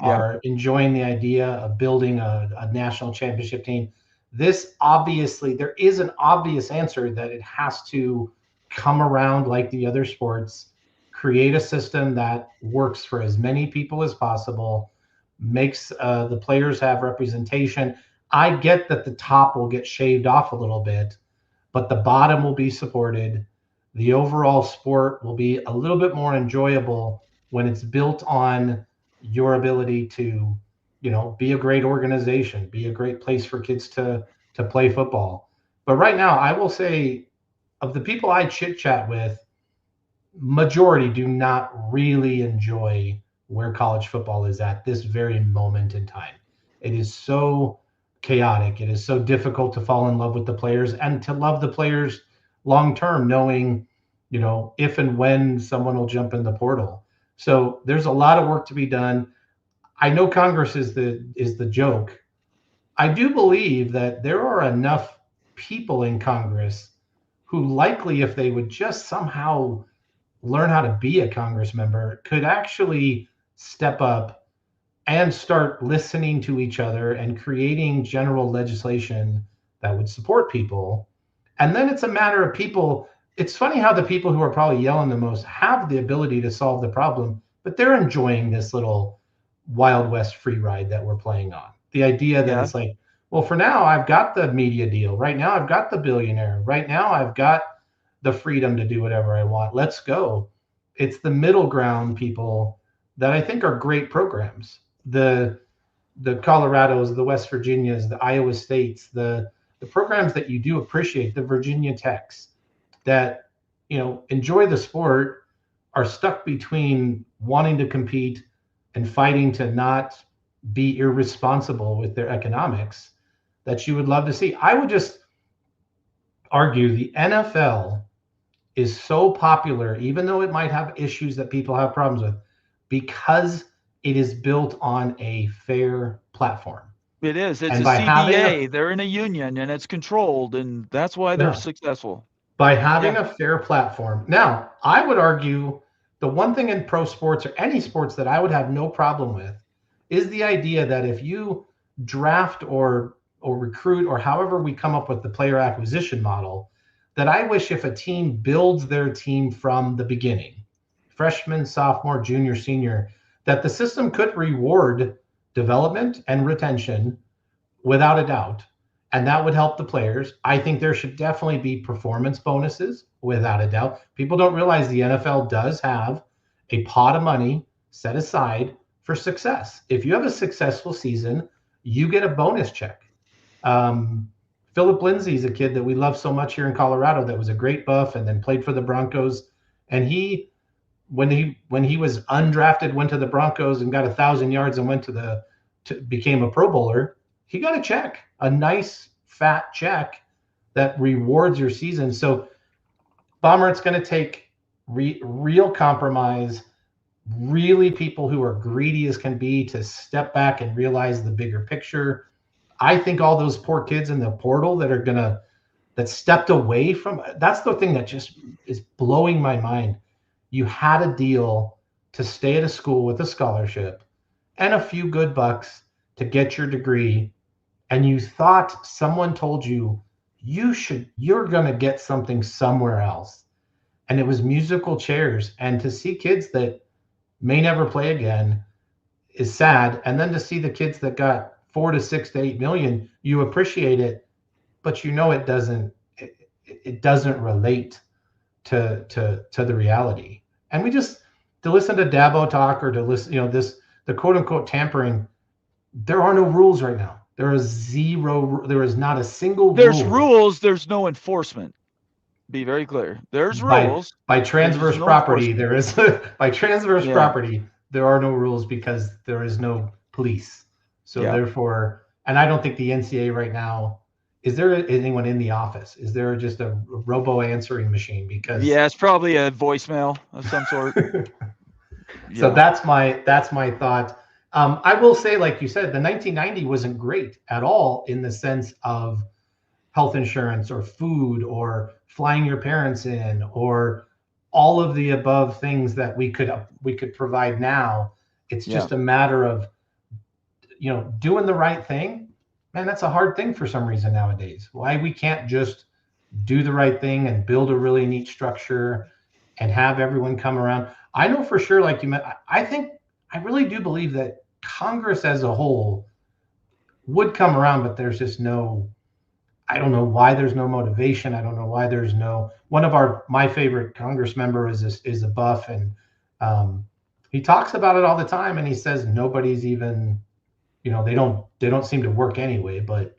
are enjoying the idea of building a national championship team. This obviously, there is an obvious answer that it has to come around like the other sports, create a system that works for as many people as possible, makes the players have representation. I get that the top will get shaved off a little bit, but the bottom will be supported. The overall sport will be a little bit more enjoyable when it's built on your ability to, be a great organization, be a great place for kids to play football. But right now, I will say, of the people I chit chat with, majority do not really enjoy where college football is at this very moment in time. It is so chaotic. It is so difficult to fall in love with the players and to love the players long term, knowing, if and when someone will jump in the portal. So there's a lot of work to be done. I know Congress is the joke. I do believe that there are enough people in Congress who likely, if they would just somehow learn how to be a Congress member, could actually step up and start listening to each other and creating general legislation that would support people. And then it's a matter of people. It's funny how the people who are probably yelling the most have the ability to solve the problem, but they're enjoying this little Wild West free ride that we're playing on. The idea that it's like, well, for now, I've got the media deal. Right now, I've got the billionaire. Right now, I've got the freedom to do whatever I want. Let's go. It's the middle ground people that I think are great programs. The Colorados, the West Virginias, the Iowa States, the programs that you do appreciate, the Virginia Techs, that, enjoy the sport, are stuck between wanting to compete and fighting to not be irresponsible with their economics, that you would love to see. I would just argue the NFL is so popular, even though it might have issues that people have problems with, because it is built on a fair platform. It is. It's a CBA. They're in a union and it's controlled, and that's why they're successful. By having a fair platform. Now, I would argue the one thing in pro sports or any sports that I would have no problem with is the idea that if you draft or recruit, or however we come up with the player acquisition model, that I wish if a team builds their team from the beginning, freshman, sophomore, junior, senior, that the system could reward development and retention without a doubt. And that would help the players. I think there should definitely be performance bonuses, without a doubt. People don't realize the NFL does have a pot of money set aside for success. If you have a successful season, you get a bonus check. Philip Lindsay's a kid that we love so much here in Colorado that was a great buff and then played for the Broncos. And when he was undrafted, went to the Broncos and got 1,000 yards and became a Pro Bowler. He got a check, a nice fat check that rewards your season. So, Bomber, it's going to take real compromise, really people who are greedy as can be to step back and realize the bigger picture. I think all those poor kids in the portal that stepped away from, that's the thing that just is blowing my mind. You had a deal to stay at a school with a scholarship and a few good bucks to get your degree, and you thought someone told you you're going to get something somewhere else, and it was musical chairs. And to see kids that may never play again is sad, and then to see the kids that got 4 to 6 to 8 million, you appreciate it, but it doesn't relate to the reality. And we just, to listen to Dabo talk, or to listen, the quote unquote tampering, there are no rules right now. There is not a single rule. There's rules, there's no enforcement. Be very clear. There's rules. By transverse property, there is by transverse property, there are no rules because there is no police. So therefore, and I don't think the NCAA right now, is there anyone in the office? Is there just a robo answering machine? Because it's probably a voicemail of some sort. So that's my thought. I will say, like you said, the 1990 wasn't great at all in the sense of health insurance or food or flying your parents in or all of the above things that we could provide now. It's just a matter of, doing the right thing. Man, that's a hard thing for some reason nowadays. Why we can't just do the right thing and build a really neat structure and have everyone come around. I know for sure, like you meant, I really do believe that Congress as a whole would come around, but there's just I don't know why there's no motivation. I don't know why there's no, my favorite Congress member is a buff, and he talks about it all the time, and he says nobody's even, they don't seem to work anyway, but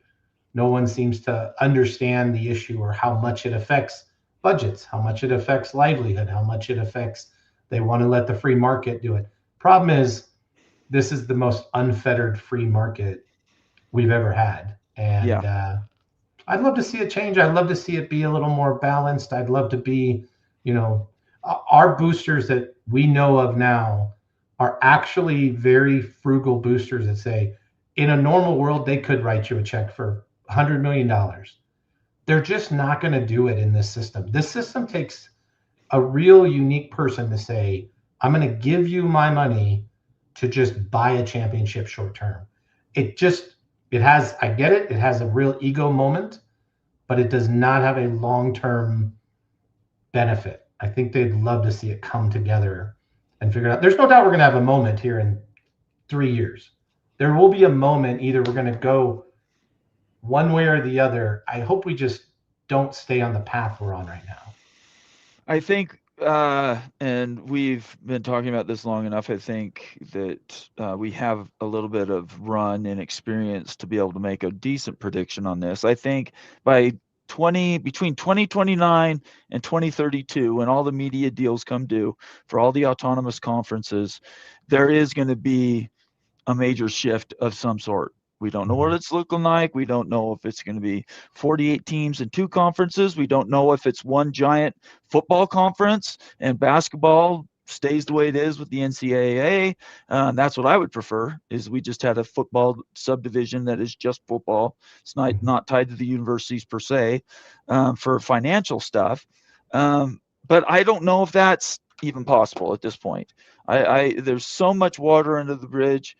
no one seems to understand the issue or how much it affects budgets, how much it affects livelihood, how much it affects, they want to let the free market do it. Problem is, this is the most unfettered free market we've ever had. And I'd love to see it change. I'd love to see it be a little more balanced. I'd love to be, our boosters that we know of now are actually very frugal boosters that say, in a normal world, they could write you a check for $100 million. They're just not going to do it in this system. This system takes a real unique person to say, I'm going to give you my money to just buy a championship short term. I get it. It has a real ego moment, but it does not have a long-term benefit. I think they'd love to see it come together and figure it out. There's no doubt we're going to have a moment here in 3 years. There will be a moment, either we're going to go one way or the other. I hope we just don't stay on the path we're on right now. I think, and we've been talking about this long enough, I think that we have a little bit of run and experience to be able to make a decent prediction on this. I think between 2029 and 2032, when all the media deals come due for all the autonomous conferences, there is going to be a major shift of some sort. We don't know what it's looking like. We don't know if it's going to be 48 teams in 2 conferences. We don't know if it's one giant football conference and basketball stays the way it is with the NCAA. That's what I would prefer, is we just had a football subdivision that is just football. It's not tied to the universities per se, for financial stuff. But I don't know if that's even possible at this point. There's so much water under the bridge.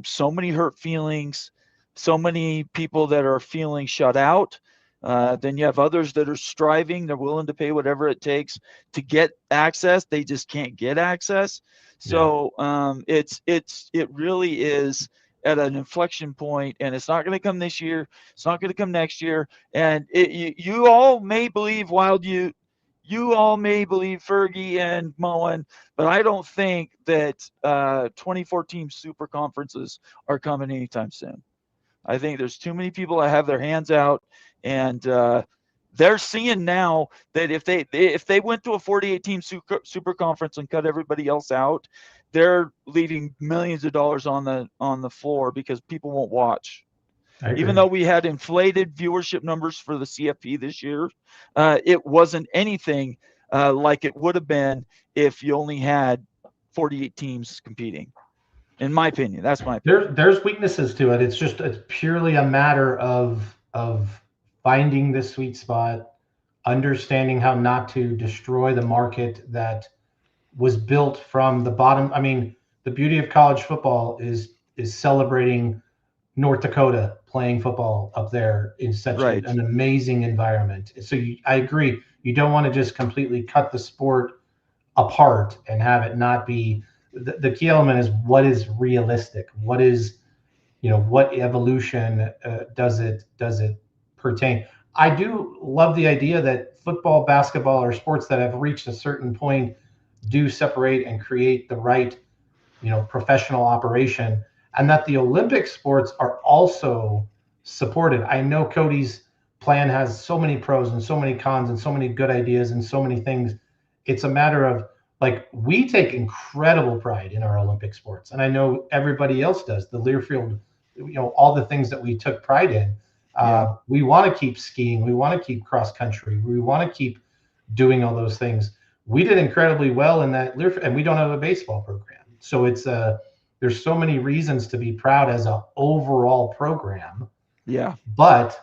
So many hurt feelings, so many people that are feeling shut out. Then you have others that are striving. They're willing to pay whatever it takes to get access. They just can't get access. So it really is at an inflection point, and it's not going to come this year. It's not going to come next year. And you all may believe, Wild, you all may believe Fergie and Mullen, but I don't think that 2014 super conferences are coming anytime soon. I think there's too many people that have their hands out, and they're seeing now that if they went to a 48 team super conference and cut everybody else out, they're leaving millions of dollars on the floor because people won't watch. Even though we had inflated viewership numbers for the CFP this year, it wasn't anything like it would have been if you only had 48 teams competing. In my opinion, that's my opinion. There's weaknesses to it. It's purely a matter of finding the sweet spot, understanding how not to destroy the market that was built from the bottom. I mean, the beauty of college football is celebrating North Dakota playing football up there in such Right. an amazing environment. So I agree. You don't want to just completely cut the sport apart and have it not be. The key element is what is realistic. What is, what evolution does it pertain? I do love the idea that football, basketball, or sports that have reached a certain point do separate and create the right, professional operation, and that the Olympic sports are also supported. I know Cody's plan has so many pros and so many cons and so many good ideas and so many things. It's a matter of, like, we take incredible pride in our Olympic sports, and I know everybody else does. The Learfield, all the things that we took pride in. We want to keep skiing. We want to keep cross country. We want to keep doing all those things. We did incredibly well in that Learfield, and we don't have a baseball program. So it's there's so many reasons to be proud as an overall program. Yeah. But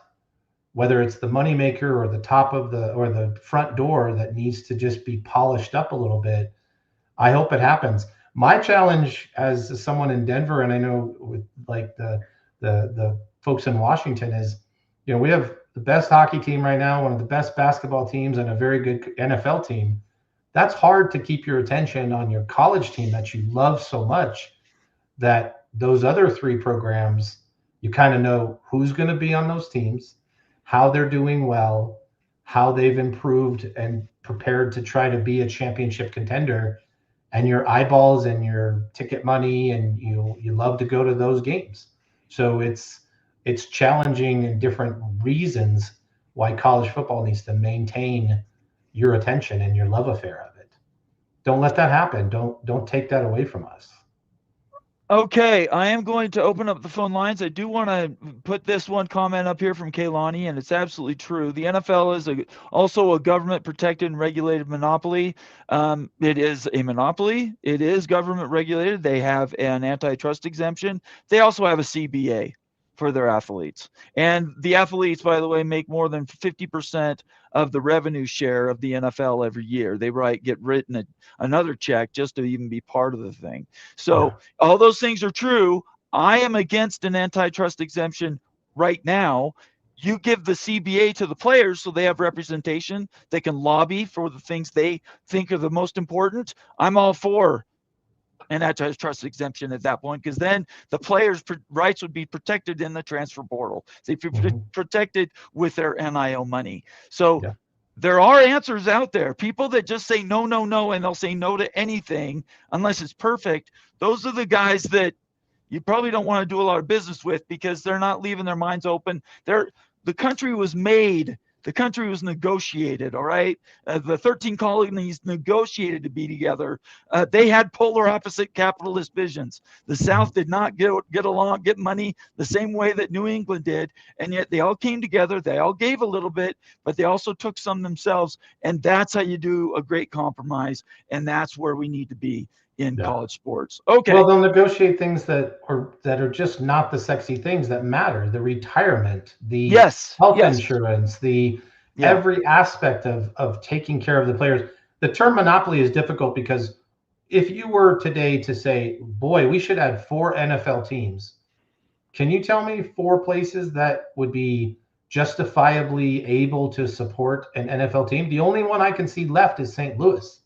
whether it's the moneymaker or the top of the front door that needs to just be polished up a little bit, I hope it happens. My challenge as someone in Denver, and I know with like the folks in Washington, is, we have the best hockey team right now, one of the best basketball teams, and a very good NFL team. That's hard to keep your attention on your college team that you love so much, that those other three programs, you kind of know who's going to be on those teams, how they're doing well, how they've improved and prepared to try to be a championship contender, and your eyeballs and your ticket money, and you love to go to those games. So it's challenging in different reasons why college football needs to maintain your attention and your love affair of it. Don't let that happen. Don't take that away from us. Okay, I am going to open up the phone lines. I do want to put this one comment up here from Kaylani, and it's absolutely true. The NFL is also a government-protected and regulated monopoly. It is a monopoly. It is government regulated. They have an antitrust exemption. They also have a CBA for their athletes. And the athletes, by the way, make more than 50% of the revenue share of the NFL every year. They get written another check just to even be part of the thing. So all those things are true. I am against an antitrust exemption right now. You give the CBA to the players so they have representation. They can lobby for the things they think are the most important. I'm all for an antitrust exemption at that point, because then the players' rights would be protected in the transfer portal. They'd be protected with their NIL money. So there are answers out there. People that just say no, no, no, and they'll say no to anything unless it's perfect. Those are the guys that you probably don't want to do a lot of business with, because they're not leaving their minds open. The country was made. The country was negotiated, all right? The 13 colonies negotiated to be together. They had polar opposite capitalist visions. The South did not get along, get money the same way that New England did, and yet they all came together. They all gave a little bit, but they also took some themselves, and that's how you do a great compromise, and that's where we need to be in college sports. Okay. Well, they'll negotiate things that are just not the sexy things that matter. The retirement, the health insurance, every aspect of taking care of the players. The term monopoly is difficult because if you were today to say, boy, we should add 4 NFL teams, can you tell me 4 places that would be justifiably able to support an NFL team? The only one I can see left is St. Louis.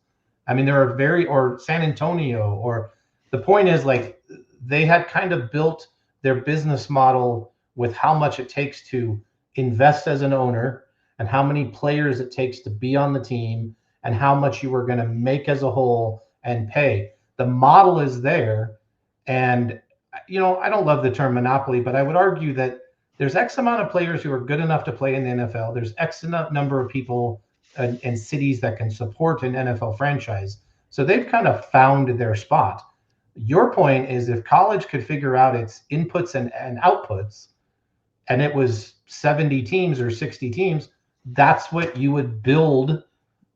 I mean, there are or San Antonio, or the point is, like, they had kind of built their business model with how much it takes to invest as an owner and how many players it takes to be on the team and how much you were going to make as a whole and pay. The model is there. And, I don't love the term monopoly, but I would argue that there's X amount of players who are good enough to play in the NFL. There's X number of people and cities that can support an NFL franchise. So they've kind of found their spot. Your point is if college could figure out its inputs and outputs, and it was 70 teams or 60 teams, that's what you would build.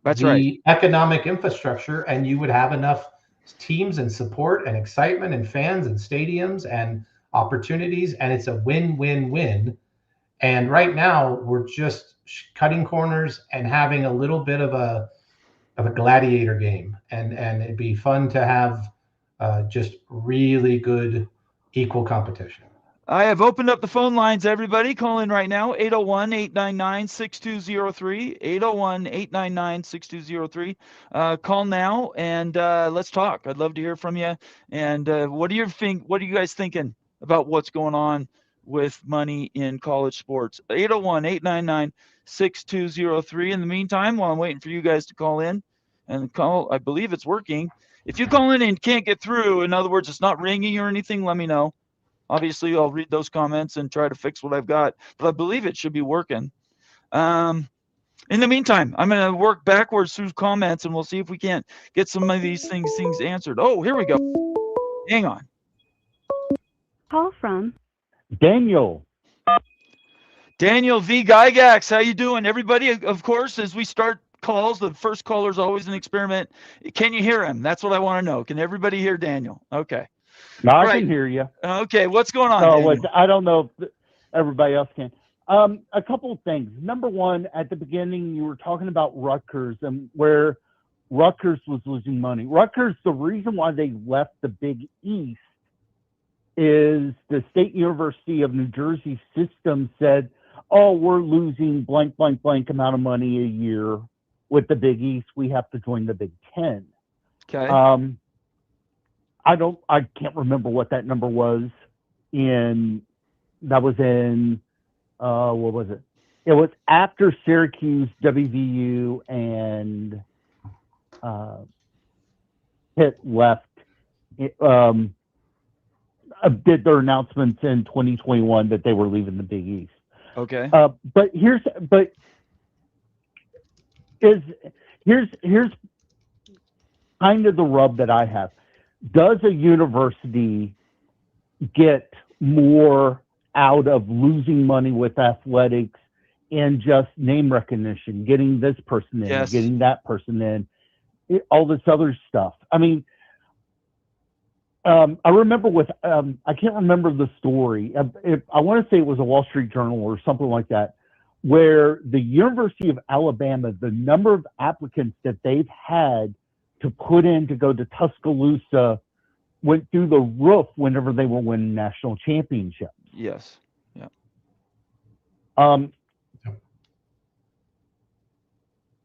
That's right. Economic infrastructure, and you would have enough teams and support and excitement and fans and stadiums and opportunities, and it's a win-win-win. And right now we're just cutting corners and having a little bit of a gladiator game, and it'd be fun to have just really good equal competition. I have opened up the phone lines, everybody. Call in right now, 801-899-6203, 801-899-6203. Call now, and let's talk. I'd love to hear from you. And what are you guys thinking about what's going on with money in college sports? 801-899-6203. In the meantime, while I'm waiting for you guys to call in, and I believe it's working. If you call in and can't get through, in other words, it's not ringing or anything, let me know. Obviously, I'll read those comments and try to fix what I've got, but I believe it should be working. In the meantime, I'm going to work backwards through comments, and we'll see if we can't get some of these things answered. Oh, here we go. Hang on. Call from Daniel. Daniel V. Gygax, how you doing? Everybody, of course, as we start calls, the first caller is always an experiment. Can you hear him? That's what I want to know. Can everybody hear Daniel? Okay. No, I can hear you. Okay, what's going on? Oh, I don't know if everybody else can. A couple of things. Number one, at the beginning, you were talking about Rutgers and where Rutgers was losing money. Rutgers, the reason why they left the Big East is the State University of New Jersey system said, oh, we're losing blank, blank, blank amount of money a year with the Big East. We have to join the Big Ten. Okay. I can't remember what that number was what was it? It was after Syracuse, WVU, and Pitt left, did their announcements in 2021 that they were leaving the Big East. Okay. But here's kind of the rub that I have. Does a university get more out of losing money with athletics and just name recognition, getting this person in, yes, getting that person in, all this other stuff? I mean, I remember I can't remember the story. I want to say it was a Wall Street Journal or something like that, where the University of Alabama, the number of applicants that they've had to put in to go to Tuscaloosa went through the roof whenever they were winning national championships. Yes. Yeah.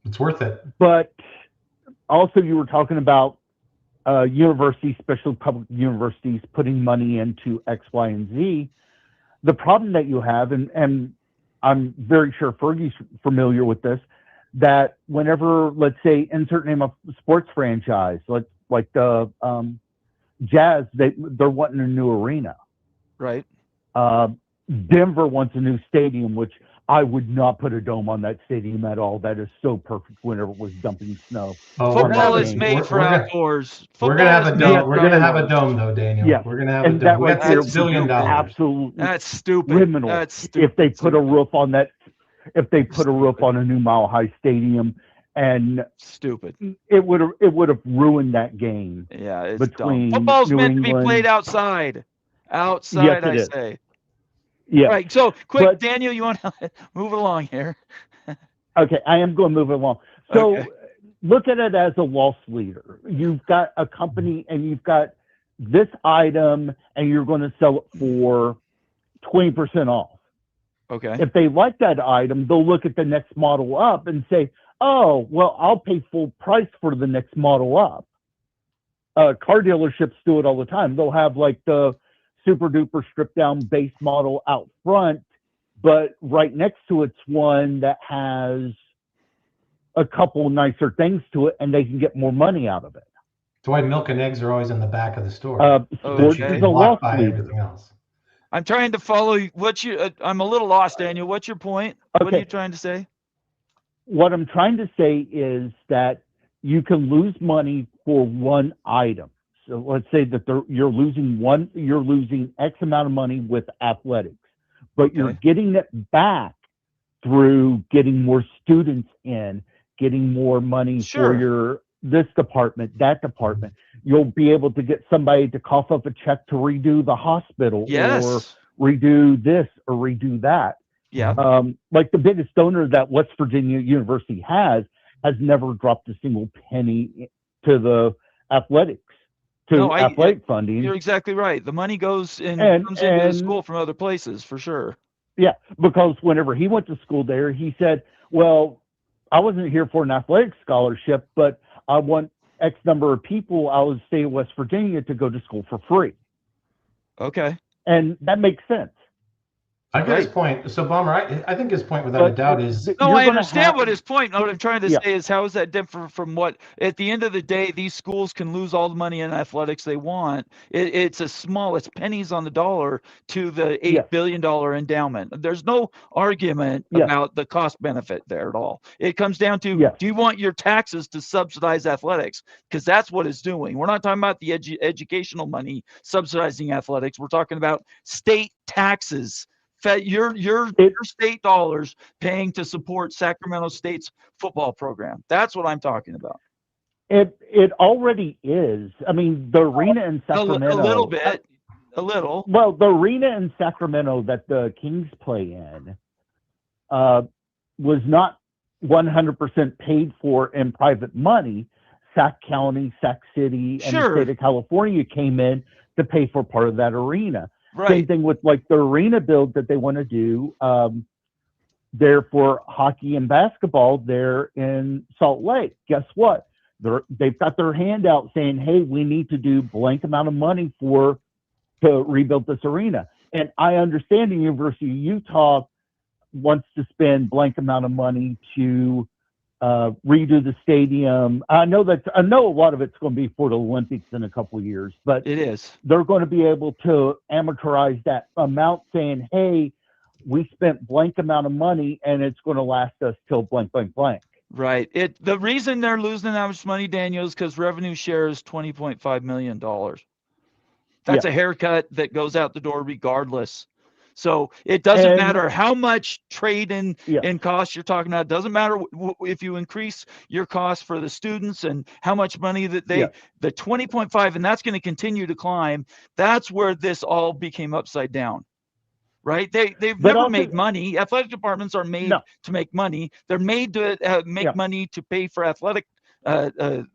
It's worth it. But also you were talking about universities, especially public universities, putting money into X, Y, and Z. The problem that you have, and I'm very sure Fergie's familiar with this, that whenever, let's say, insert name of sports franchise, like the Jazz, they're wanting a new arena. Right. Denver wants a new stadium, which I would not put a dome on that stadium at all. That is so perfect whenever it was dumping snow. Football is made for outdoors. We're going to have a dome. We're going to have a dome, though, Daniel. Yeah. We're going to have a dome. We got $6 billion. Absolutely. That's stupid. Criminal. That's stupid. If they put a roof on that, if they put a roof on a new Mile High Stadium, and stupid, it would have ruined that game. Yeah, it's between dumb. Football's New meant to be England. played outside. Outside, Yes, I is. say. Yeah. Right. So, quick, Daniel, you want to move it along here? Okay, I am going to move it along. So, Okay. Look at it as a loss leader. You've got a company, and you've got this item, and you're going to sell it for 20% off. Okay. If they like that item, they'll look at the next model up and say, oh, well, I'll pay full price for the next model up. Car dealerships do it all the time. They'll have like the super duper stripped down base model out front, but right next to it's one that has a couple nicer things to it, and they can get more money out of it. That's why milk and eggs are always in the back of the store. Sports Okay. is a loss by leader. everything else. I'm trying to follow what you. I'm a little lost, Daniel. What's your point? What are you trying to say? What I'm trying to say is that you can lose money for one item. So let's say that you're losing X amount of money with athletics, but you're getting it back through getting more students in, getting more money for this department, that department. You'll be able to get somebody to cough up a check to redo the hospital or redo this or redo that. Yeah. Like the biggest donor that West Virginia University has never dropped a single penny to the athletic funding. You're exactly right. The money goes comes into the school from other places for sure. Yeah, because whenever he went to school there, he said, well, I wasn't here for an athletic scholarship, but I want X number of people out of the state of West Virginia to go to school for free. Okay. And that makes sense. I get his point. So, Bomber, I think his point without a doubt is... No, I understand what his point. What I'm trying to say is, how is that different from what, at the end of the day, these schools can lose all the money in athletics they want. It's pennies on the dollar to the $8 billion endowment. There's no argument about the cost benefit there at all. It comes down to, do you want your taxes to subsidize athletics? Because that's what it's doing. We're not talking about the educational money subsidizing athletics. We're talking about state taxes. Your state dollars paying to support Sacramento State's football program. That's what I'm talking about. It already is. I mean, the arena in Sacramento. A little bit. A little. Well, the arena in Sacramento that the Kings play in was not 100% paid for in private money. Sac County, Sac City, and the state of California came in to pay for part of that arena. Right. Same thing with like the arena build that they want to do there for hockey and basketball there in Salt Lake. Guess what? They've got their hand out saying, hey, we need to do blank amount of money to rebuild this arena. And I understand the University of Utah wants to spend blank amount of money to redo the stadium. I know a lot of it's going to be for the Olympics in a couple of years, but it is. They're going to be able to amortize that amount, saying, "Hey, we spent blank amount of money, and it's going to last us till blank, blank, blank." Right. The reason they're losing that much money, Daniel, is because revenue share is $20.5 million. That's a haircut that goes out the door regardless. So it doesn't matter how much trade in costs you're talking about. It doesn't matter if you increase your cost for the students and how much money that the 20.5, and that's going to continue to climb. That's where this all became upside down, right? They've never made money. Athletic departments are made to make money. They're made to make money to pay for athletic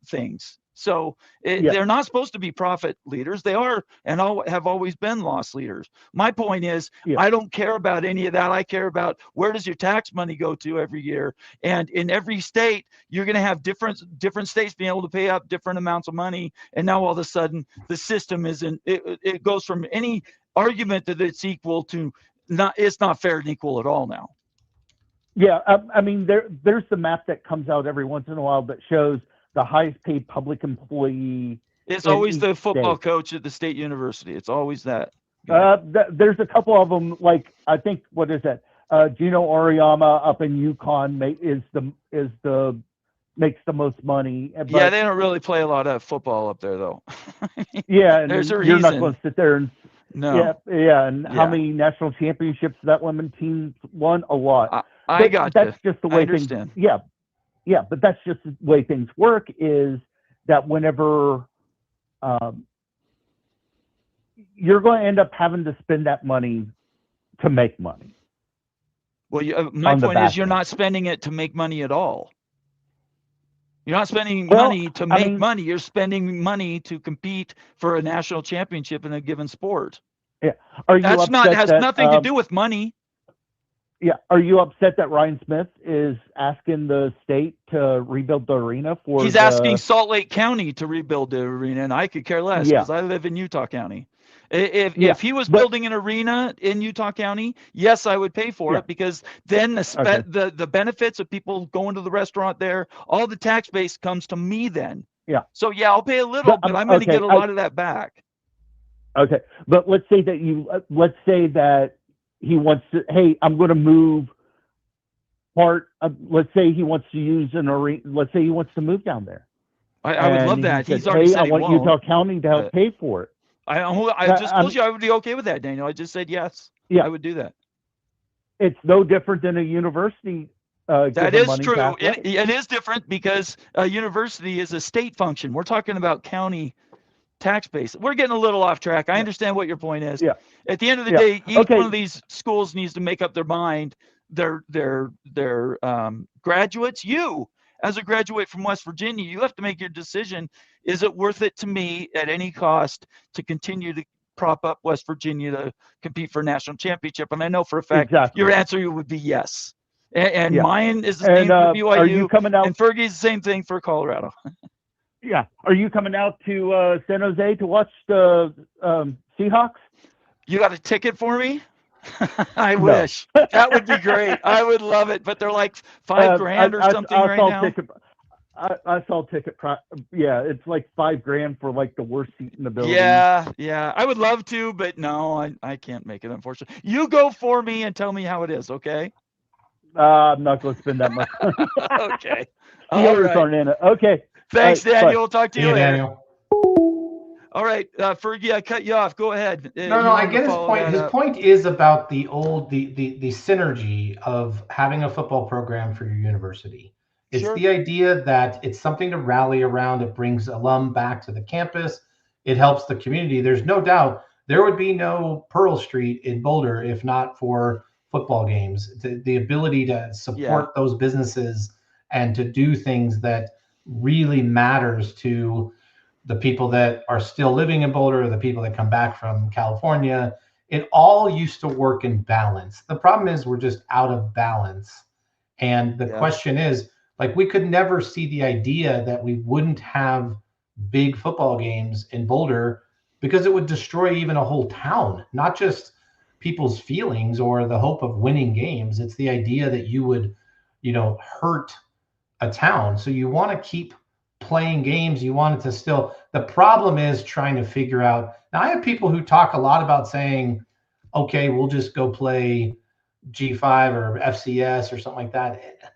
things. So they're not supposed to be profit leaders. They are and have always been loss leaders. My point is, I don't care about any of that. I care about where does your tax money go to every year. And in every state, you're going to have different states being able to pay out different amounts of money. And now all of a sudden, the system isn't. It goes from any argument that it's equal to not. It's not fair and equal at all now. Yeah, I mean, there's the map that comes out every once in a while that shows the highest paid public employee. It's always the football coach at the state university. It's always that. There's a couple of them. Like I think, what is that? Gino Auriemma up in Yukon makes the most money. But, yeah, they don't really play a lot of football up there, though. And there's a you're reason. not going to sit there and and how many national championships that women team won? A lot. That's just the way things. Yeah, but that's just the way things work, is that whenever you're going to end up having to spend that money to make money. Well, my point is you're not spending it to make money at all. You're not spending money to make money. You're spending money to compete for a national championship in a given sport. Yeah. Has nothing to do with money. Yeah. Are you upset that Ryan Smith is asking the state to rebuild the arena for? He's asking Salt Lake County to rebuild the arena, and I could care less because I live in Utah County. If he was building an arena in Utah County, yes, I would pay for it, because then the benefits of people going to the restaurant there, all the tax base comes to me then. Yeah. So yeah, I'll pay a little, but I'm going to get a lot of that back. Okay, but let's say that he wants to. Hey, I'm going to move part of. Let's say he wants to use an arena. Let's say he wants to move down there. I would love that. He He's already said he won't. I want Utah County to help pay for it. I just told you I would be okay with that, Daniel. I just said yes. Yeah, I would do that. It's no different than a university. That is true. It is different because a university is a state function. We're talking about county tax base. We're getting a little off track. I understand what your point is. Yeah. At the end of the day, each one of these schools needs to make up their mind. Their graduates. You, as a graduate from West Virginia, you have to make your decision. Is it worth it to me at any cost to continue to prop up West Virginia to compete for a national championship? And I know for a fact your answer would be yes. And mine is the same for BYU. Are you coming out? And Fergie's the same thing for Colorado. Yeah. Are you coming out to San Jose to watch the Seahawks? You got a ticket for me? I wish. That would be great. I would love it. But they're like $5,000 or something right now. I saw ticket. Yeah, it's like $5,000 for like the worst seat in the building. Yeah. I would love to, but no, I can't make it, unfortunately. You go for me and tell me how it is, okay? I'm not going to spend that much. Okay. Steelers aren't in it. Okay. Thanks, Daniel. We'll talk to you later. Daniel. All right, Fergie, I cut you off. Go ahead. No, I get his point. His point is about the synergy of having a football program for your university. It's the idea that it's something to rally around. It brings alum back to the campus. It helps the community. There's no doubt there would be no Pearl Street in Boulder if not for football games. The ability to support those businesses and to do things that really matters to the people that are still living in Boulder, the people that come back from California. It all used to work in balance. The problem is we're just out of balance. And the question is, like, we could never see the idea that we wouldn't have big football games in Boulder, because it would destroy even a whole town, not just people's feelings or the hope of winning games. It's the idea that you would, hurt a town. So you want to keep playing games. You want it to still. The problem is trying to figure out. Now, I have people who talk a lot about saying, okay, we'll just go play G5 or FCS or something like that.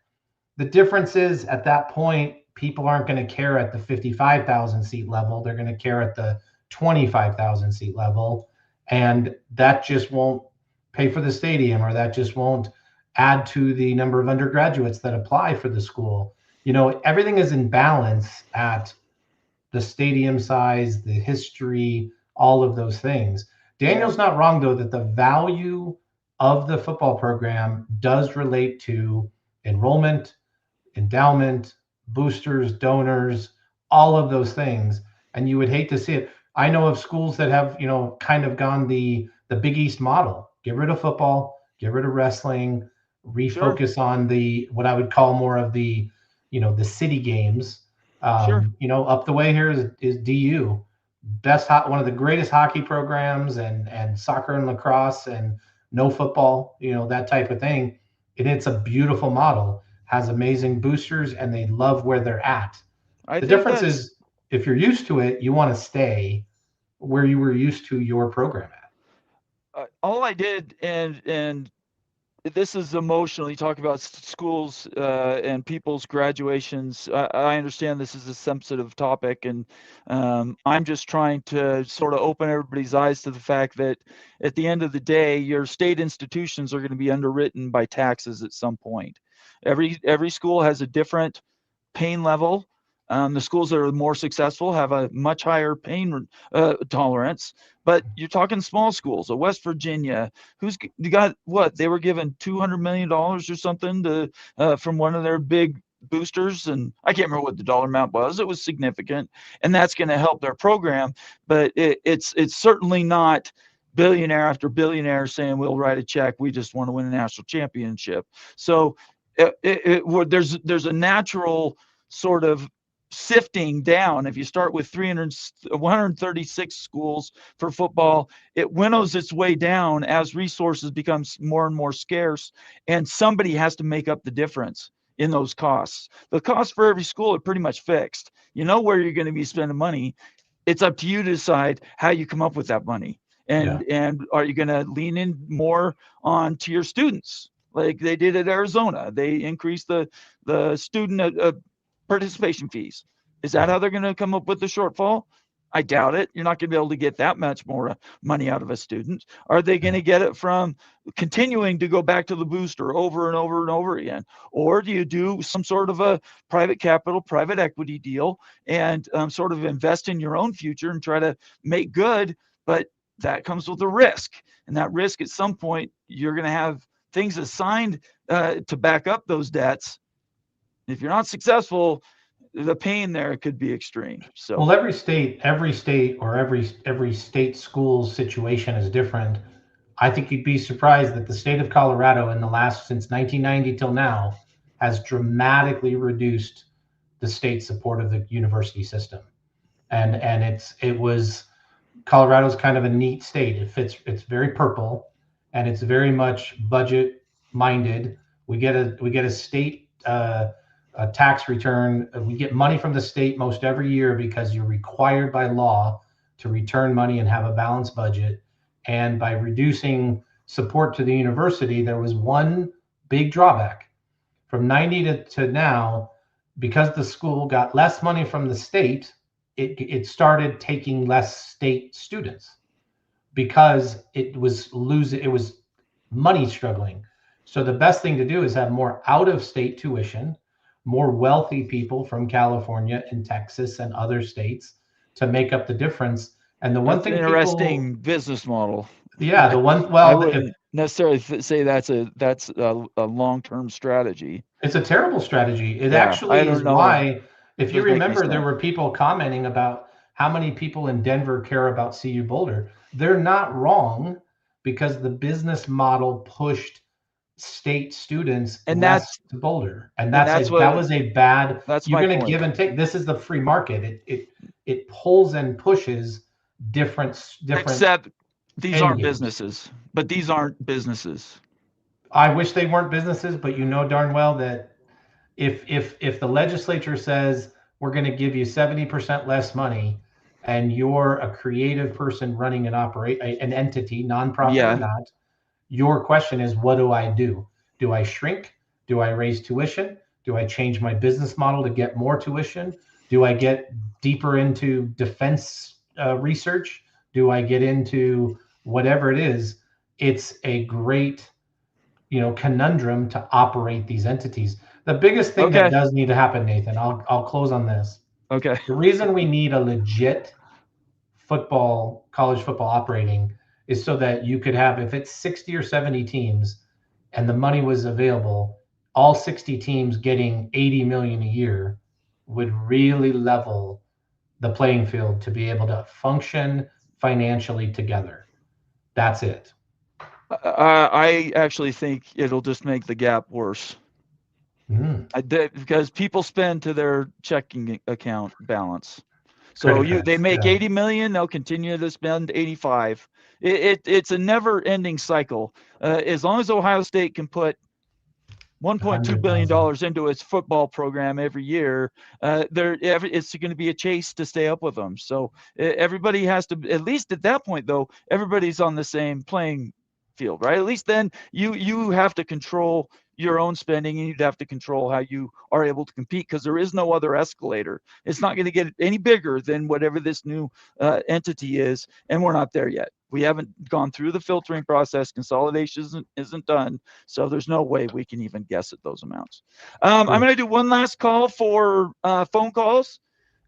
The difference is at that point, people aren't going to care at the 55,000 seat level. They're going to care at the 25,000 seat level. And that just won't pay for the stadium, or that just won't add to the number of undergraduates that apply for the school. Everything is in balance at the stadium size, the history, all of those things. Daniel's not wrong, though, that the value of the football program does relate to enrollment, endowment, boosters, donors, all of those things. And you would hate to see it. I know of schools that have, kind of gone the Big East model. Get rid of football, get rid of wrestling, refocus on what I would call more of the city games. Up the way here is DU, one of the greatest hockey programs, and soccer and lacrosse, and no football, that type of thing. And it's a beautiful model, has amazing boosters, and they love where they're at. The difference is, if you're used to it, you want to stay where you were used to your program at. All I did, and this is emotional. You talk about schools and people's graduations. I understand this is a sensitive topic, and I'm just trying to sort of open everybody's eyes to the fact that at the end of the day, your state institutions are going to be underwritten by taxes at some point. Every school has a different pain level. The schools that are more successful have a much higher pain tolerance, but you're talking small schools. A West Virginia, you got what? They were given $200 million or something from one of their big boosters, and I can't remember what the dollar amount was. It was significant, and that's going to help their program. But it's certainly not billionaire after billionaire saying we'll write a check. We just want to win a national championship. So there's a natural sort of sifting down. If you start with 136 schools for football, it winnows its way down as resources becomes more and more scarce, and somebody has to make up the difference in those costs. The costs for every school are pretty much fixed. You know where you're going to be spending money. It's up to you to decide how you come up with that money. And are you going to lean in more on to your students like they did at Arizona? They increased the student participation fees. Is that how they're going to come up with the shortfall? I doubt it. You're not going to be able to get that much more money out of a student. Are they going to get it from continuing to go back to the booster over and over and over again? Or do you do some sort of a private capital, private equity deal and sort of invest in your own future and try to make good? But that comes with a risk. And that risk at some point, you're going to have things assigned to back up those debts. If you're not successful, the pain there could be extreme. So, well, every state or every state school's situation is different. I think you'd be surprised that the state of Colorado since 1990 till now has dramatically reduced the state support of the university system. And Colorado's kind of a neat state. It's very purple and it's very much budget minded. We get a state a tax return. We get money from the state most every year because you're required by law to return money and have a balanced budget. And by reducing support to the university, there was one big drawback. From 90 to now, because the school got less money from the state, it started taking less state students because it was money struggling. So the best thing to do is have more out-of-state tuition, more wealthy people from California and Texas and other states to make up the difference. And the one thing, interesting business model. Yeah, the one. Well, I wouldn't necessarily say that's a long-term strategy. It's a terrible strategy. It actually is why, if you remember, there were people commenting about how many people in Denver care about CU Boulder. They're not wrong because the business model pushed state students and less to Boulder, and that was a bad. You're going to give and take. This is the free market. It pulls and pushes different. Except these aren't businesses, but these aren't businesses. I wish they weren't businesses, but you know darn well that if the legislature says we're going to give you 70% less money, and you're a creative person running an entity, nonprofit or not. Your question is, what do I do? Do I shrink? Do I raise tuition? Do I change my business model to get more tuition? Do I get deeper into defense research? Do I get into whatever it is? It's a great, conundrum to operate these entities. The biggest thing that does need to happen, Nathan, I'll close on this. Okay. The reason we need a legit college football operating is so that you could have, if it's 60 or 70 teams and the money was available, all 60 teams getting 80 million a year would really level the playing field to be able to function financially together. That's it. I actually think it'll just make the gap worse. Because people spend to their checking account balance. So they make 80 million, they'll continue to spend 85. It's a never-ending cycle. As long as Ohio State can put $1.2 billion into its football program every year, it's going to be a chase to stay up with them. So everybody has to, at least at that point, though, everybody's on the same playing field, right? At least then you have to control your own spending, and you'd have to control how you are able to compete, because there is no other escalator. It's not going to get any bigger than whatever this new entity is, and we're not there yet. We haven't gone through the filtering process. Consolidation isn't done, so there's no way we can even guess at those amounts. I'm going to do one last call for phone calls,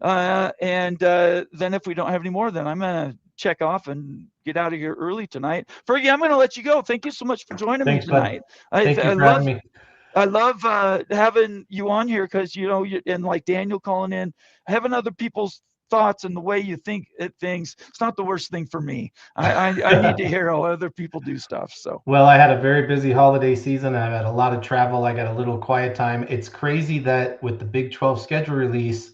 and then if we don't have any more, then I'm going to check off and get out of here early tonight. Fergie, I'm going to let you go. Thank you so much for joining me tonight. Thank you for having me. I love having you on here because, and like Daniel calling in, having other people's thoughts and the way you think at things. It's not the worst thing for me. I need to hear how other people do stuff. So, well, I had a very busy holiday season. I've had a lot of travel. I got a little quiet time. It's crazy that with the Big 12 schedule release,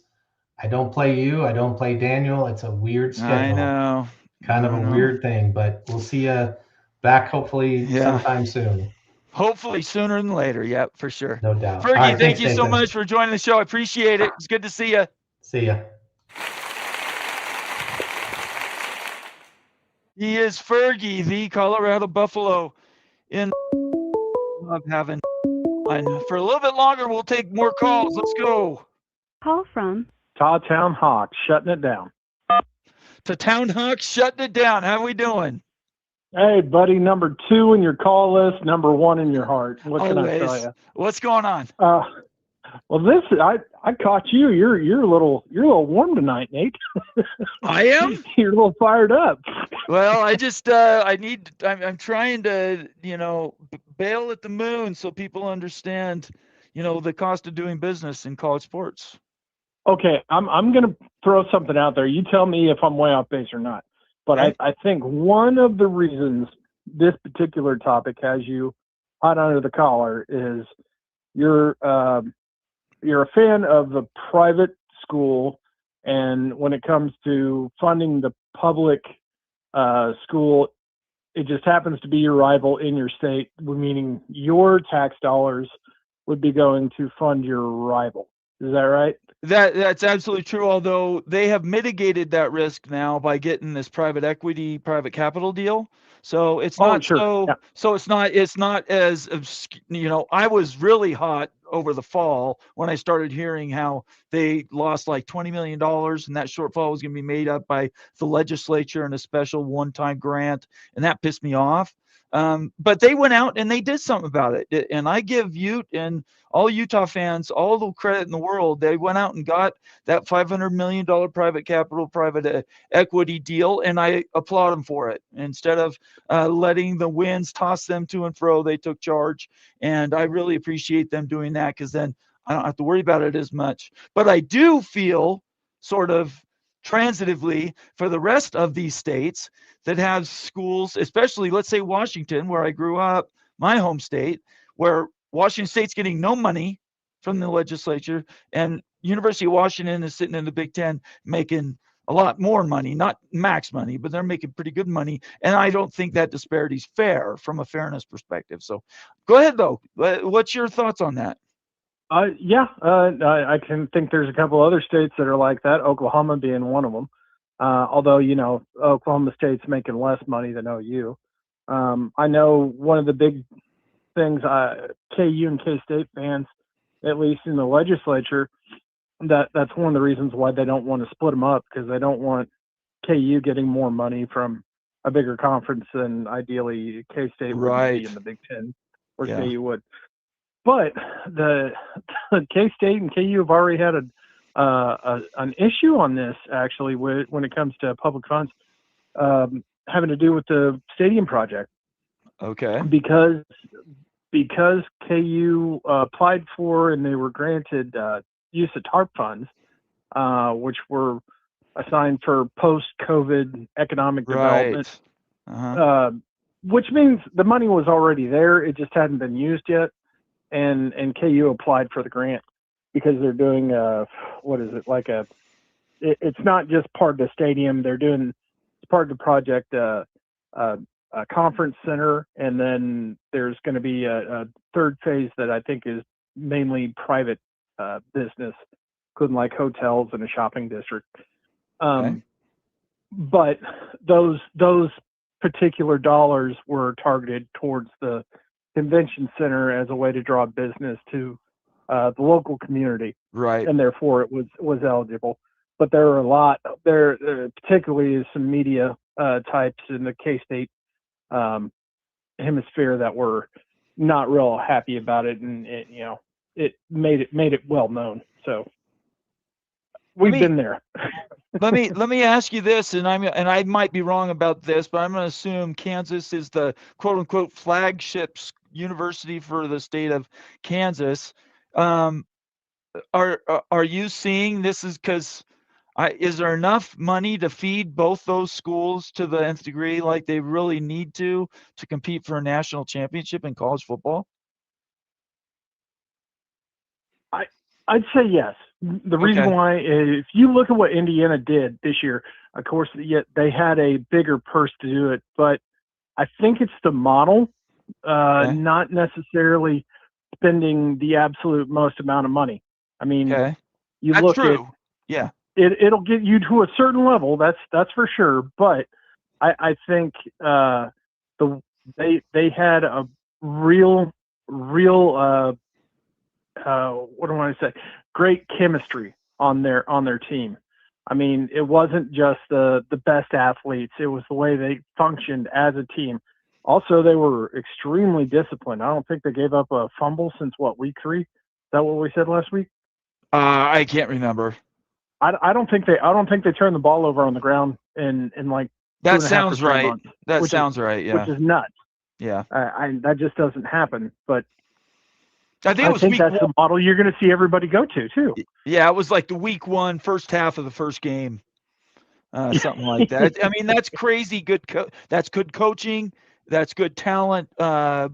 I don't play you. I don't play Daniel. It's a weird schedule. I know. Kind of a weird thing, but we'll see you back hopefully sometime soon. Hopefully sooner than later. Yep, for sure. No doubt. Fergie, right, thank you so Nathan. much for joining the show. I appreciate it. It's good to see you. See ya. He is Fergie, the Colorado Buffalo. Love having fun. For a little bit longer, we'll take more calls. Let's go. Call from Town Hawks shutting it down. To Town Hawks shutting it down. How we doing? Hey, buddy, number 2 in your call list, number 1 in your heart. What can I tell you? What's going on? Well, I caught you. You're a little warm tonight, Nate. I am. You're a little fired up. Well, I just I'm trying to bail at the moon so people understand the cost of doing business in college sports. Okay, I'm gonna throw something out there. You tell me if I'm way off base or not. But okay. I think one of the reasons this particular topic has you hot under the collar is you're a fan of the private school, and when it comes to funding the public school, it just happens to be your rival in your state, meaning your tax dollars would be going to fund your rival. Is that right? That's absolutely true. Although they have mitigated that risk now by getting this private equity, private capital deal. So it's not so it's not as I was really hot over the fall when I started hearing how they lost like $20 million and that shortfall was going to be made up by the legislature and a special one-time grant, and that pissed me off. But they went out and they did something about it. And I give Ute and all Utah fans all the credit in the world. They went out and got that $500 million private capital, private equity deal, and I applaud them for it. Instead of letting the winds toss them to and fro, they took charge. And I really appreciate them doing that, because then I don't have to worry about it as much. But I do feel sort of transitively for the rest of these states that have schools, especially let's say Washington, where I grew up, my home state, where Washington State's getting no money from the legislature, and University of Washington is sitting in the Big Ten making a lot more money, not max money, but they're making pretty good money. And I don't think that disparity is fair from a fairness perspective. So go ahead, though. What's your thoughts on that? I can think there's a couple other states that are like that, Oklahoma being one of them. Although, Oklahoma State's making less money than OU. I know one of the big things, KU and K-State fans, at least in the legislature, that's one of the reasons why they don't want to split them up, because they don't want KU getting more money from a bigger conference than ideally K-State would be in the Big Ten, or KU would. But the K-State and KU have already had an issue on this, actually, when it comes to public funds, having to do with the stadium project. Okay. Because KU applied for and they were granted use of TARP funds, which were assigned for post-COVID economic development, which means the money was already there. It just hadn't been used yet. And KU applied for the grant because they're doing it's not just part of the stadium. They're doing, it's part of the project, a conference center, and then there's going to be a third phase that I think is mainly private business, including like hotels and a shopping district. But those particular dollars were targeted towards the convention center as a way to draw business to the local community, and therefore it was eligible. But there are particularly some media types in the K-State hemisphere that were not real happy about it, and it made it well known. So we've been there. let me ask you this, and I might be wrong about this, but I'm going to assume Kansas is the quote unquote flagship university for the state of Kansas. Are you seeing this is because is there enough money to feed both those schools to the nth degree, like they really need to compete for a national championship in college football? I'd say yes, The reason Okay. why is if you look at what Indiana did this year, of course, yet they had a bigger purse to do it, but I think it's the model, Okay. not necessarily spending the absolute most amount of money. I mean, Okay. you That's look at true. Yeah. it'll get you to a certain level. That's for sure. But I think they had a real what do I want to say? Great chemistry on their team. I mean, it wasn't just the best athletes. It was the way they functioned as a team. Also, they were extremely disciplined. I don't think they gave up a fumble since week 3? Is that what we said last week? I can't remember. I don't think they turned the ball over on the ground in like That 2.5 or sounds 3 right. months. That which sounds right. Yeah. Which is nuts. Yeah. That just doesn't happen. But I think it was think week that's one. the model you're going to see everybody go to too. Yeah, it was like the week 1, first half of the first game, something like that. I mean, that's crazy good. That's good coaching. That's good talent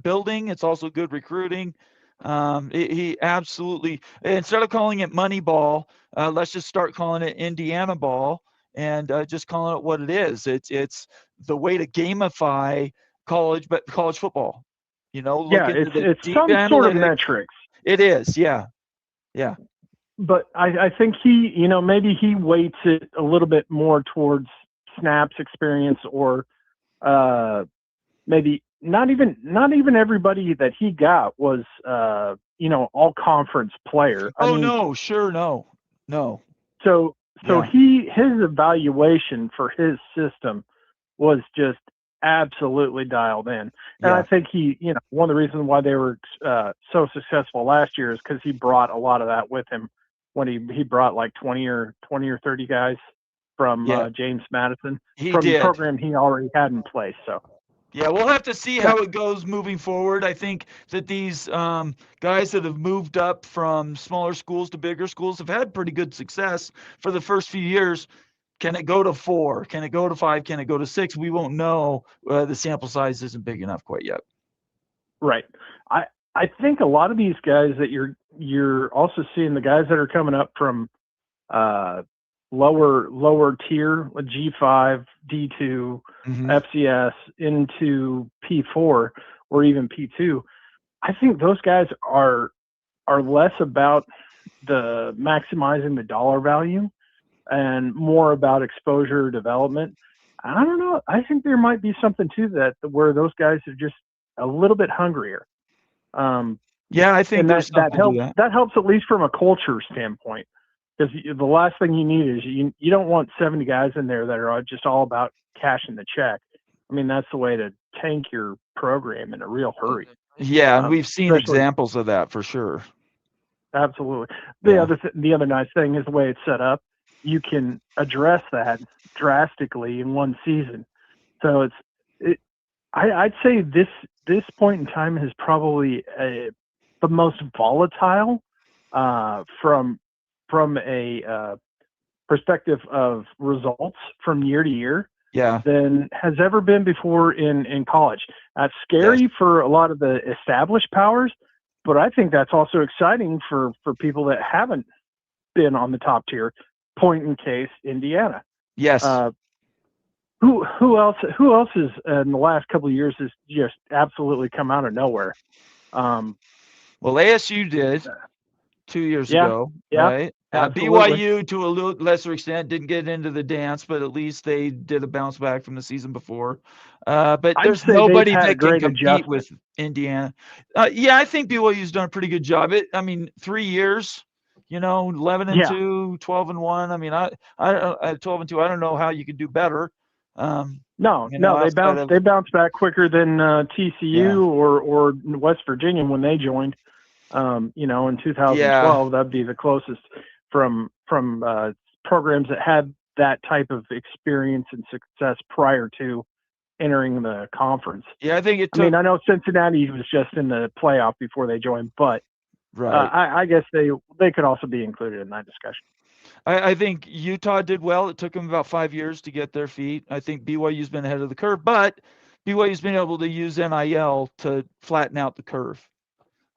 building. It's also good recruiting. He absolutely, instead of calling it money ball, let's just start calling it Indiana ball and just calling it what it is. It's the way to gamify college football. Look Yeah, into the it's deep some sort of analytics. metrics. It is, yeah. Yeah. But I think he, maybe he weights it a little bit more towards snaps experience, or maybe not even everybody that he got was all conference player. I mean, no, sure, no. So Yeah. his evaluation for his system was just absolutely dialed in. And Yeah. I think one of the reasons why they were so successful last year is because he brought a lot of that with him when he brought like 20 or 30 guys from Yeah. James Madison He from the did. program he already had in place. So Yeah, we'll have to see how it goes moving forward. I think that these guys that have moved up from smaller schools to bigger schools have had pretty good success for the first few years. Can it go to 4? Can it go to 5? Can it go to 6? We won't know. The sample size isn't big enough quite yet. Right. I think a lot of these guys that you're also seeing, the guys that are coming up from lower tier, G5, D2, FCS into P4 or even P2. I think those guys are less about the maximizing the dollar value and more about exposure development. I don't know. I think there might be something to that where those guys are just a little bit hungrier. Yeah, I think there's something that helps. to that. That helps at least from a culture standpoint, because the last thing you need is you don't want 70 guys in there that are just all about cashing the check. I mean, that's the way to tank your program in a real hurry. Yeah, and we've seen examples of that for sure. Absolutely. The other nice thing is the way it's set up. You can address that drastically in one season. So I'd say this point in time is probably the most volatile from a perspective of results from year to year than has ever been before in college. That's scary for a lot of the established powers, but I think that's also exciting for people that haven't been on the top tier. Point in case, Indiana. Yes. Who else is in the last couple of years has just absolutely come out of nowhere? Well, ASU did 2 years ago, right? BYU, to a little lesser extent, didn't get into the dance, but at least they did a bounce back from the season before. But there's nobody that can compete with Indiana. I think BYU's done a pretty good job. 3 years, 11-2, 12-1. I mean, I 12-2. I don't know how you could do better. They bounced back quicker than TCU or West Virginia when they joined. In 2012, that'd be the closest from programs that had that type of experience and success prior to entering the conference. Yeah, I think I know Cincinnati was just in the playoff before they joined, but I guess they could also be included in that discussion. I think Utah did well. It took them about 5 years to get their feet. I think BYU's been ahead of the curve, but BYU's been able to use NIL to flatten out the curve.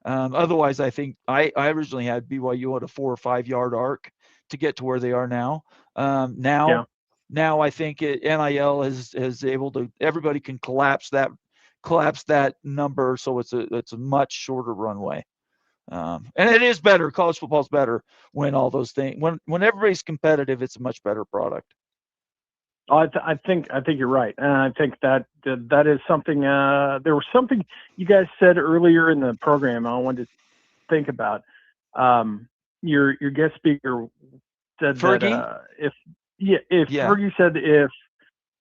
Otherwise, I think I originally had BYU at a 4 or 5 yard arc to get to where they are now. Now I think NIL is able to, everybody can collapse that number, so it's a much shorter runway. And it is better. College football is better when all those things, when everybody's competitive, it's a much better product. I think you're right, and I think that is something. There was something you guys said earlier in the program I wanted to think about. Your guest speaker said Fergie? that if Fergie said if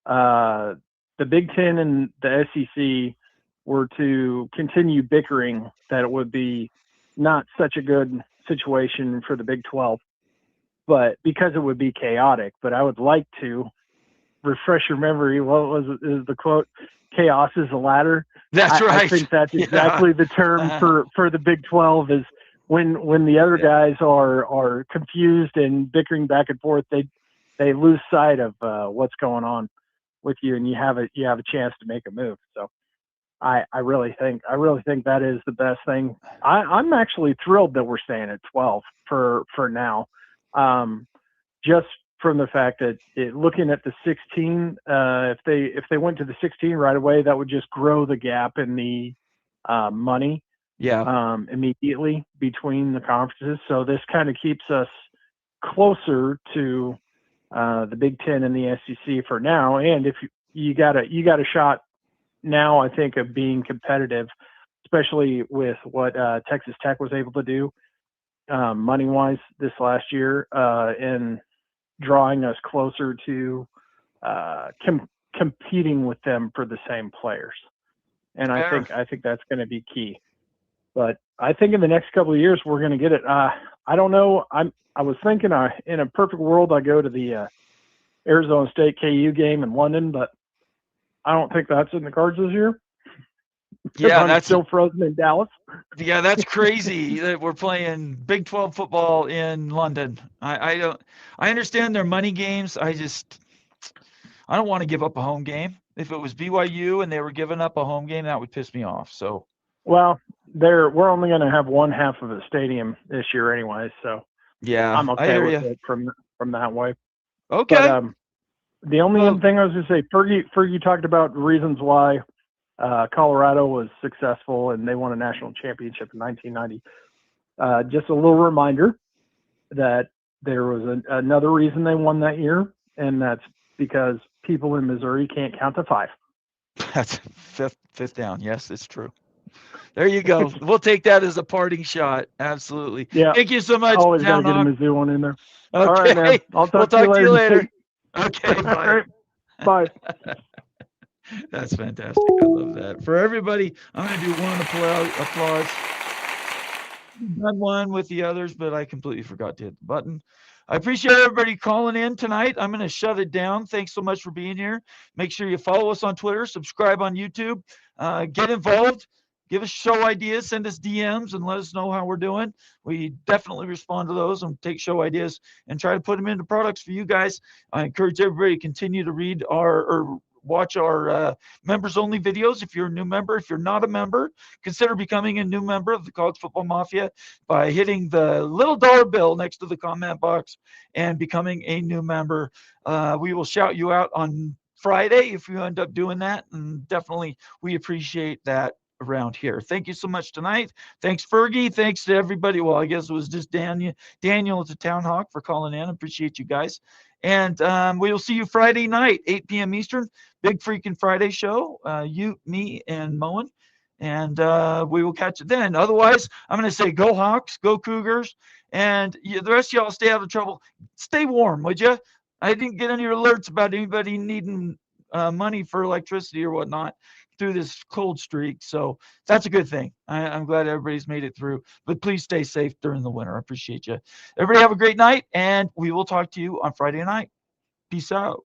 the Big Ten and the SEC were to continue bickering, that it would be not such a good situation for the Big 12, but because it would be chaotic. But I would like to refresh your memory. What is the quote? Chaos is a ladder. That's right. I think that's exactly the term for the Big 12 is when the other guys are confused and bickering back and forth, they lose sight of what's going on with you, and you have a chance to make a move. So I really think that is the best thing. I'm actually thrilled that we're staying at 12 for now. Just from the fact that looking at the 16, if they went to the 16 right away, that would just grow the gap in the money immediately between the conferences. So this kind of keeps us closer to the Big Ten and the SEC for now. And if you got a shot now, I think, of being competitive, especially with what Texas Tech was able to do money-wise this last year, and drawing us closer to competing with them for the same players. And I think that's going to be key. But I think in the next couple of years we're going to get it. I don't know. I was thinking in a perfect world I go to the Arizona State KU game in London, but I don't think that's in the cards this year. Yeah, that's still frozen in Dallas. Yeah, that's crazy that we're playing Big 12 football in London. I understand their money games. I don't want to give up a home game. If it was BYU and they were giving up a home game, that would piss me off. So, well, we're only going to have one half of the stadium this year anyway, so yeah, I'm okay with it from that way. Okay. But the only other thing I was going to say, Fergie talked about reasons why Colorado was successful and they won a national championship in 1990. Just a little reminder that there was another reason they won that year, and that's because people in Missouri can't count to 5. That's fifth down. Yes, it's true. There you go. We'll take that as a parting shot. Absolutely. Yeah. Thank you so much. Always got to get a Mizzou one in there. Okay. All right, man. I'll talk to you later. Okay. Bye. Bye. That's fantastic. I love that. For everybody, I'm going to do one applause. Done one with the others, but I completely forgot to hit the button. I appreciate everybody calling in tonight. I'm going to shut it down. Thanks so much for being here. Make sure you follow us on Twitter, subscribe on YouTube, get involved, give us show ideas, send us DMs, and let us know how we're doing. We definitely respond to those and take show ideas and try to put them into products for you guys. I encourage everybody to continue to read or watch our members only videos. If you're a new member, if you're not a member, consider becoming a new member of the College Football Mafia by hitting the little dollar bill next to the comment box and becoming a new member. We will shout you out on Friday if you end up doing that, and definitely we appreciate that around here. Thank you so much tonight. Thanks, Fergie. Thanks to everybody. Well, I guess it was just Daniel at the Town Hawk for calling in. Appreciate you guys. And we will see you Friday night, 8 p.m. Eastern. Big freaking Friday show. You, me, and Moen. And we will catch it then. Otherwise, I'm going to say go Hawks, go Cougars. And the rest of y'all stay out of trouble. Stay warm, would you? I didn't get any alerts about anybody needing money for electricity or whatnot through this cold streak. So that's a good thing. I'm glad everybody's made it through. But please stay safe during the winter. I appreciate you. Everybody have a great night, and we will talk to you on Friday night. Peace out.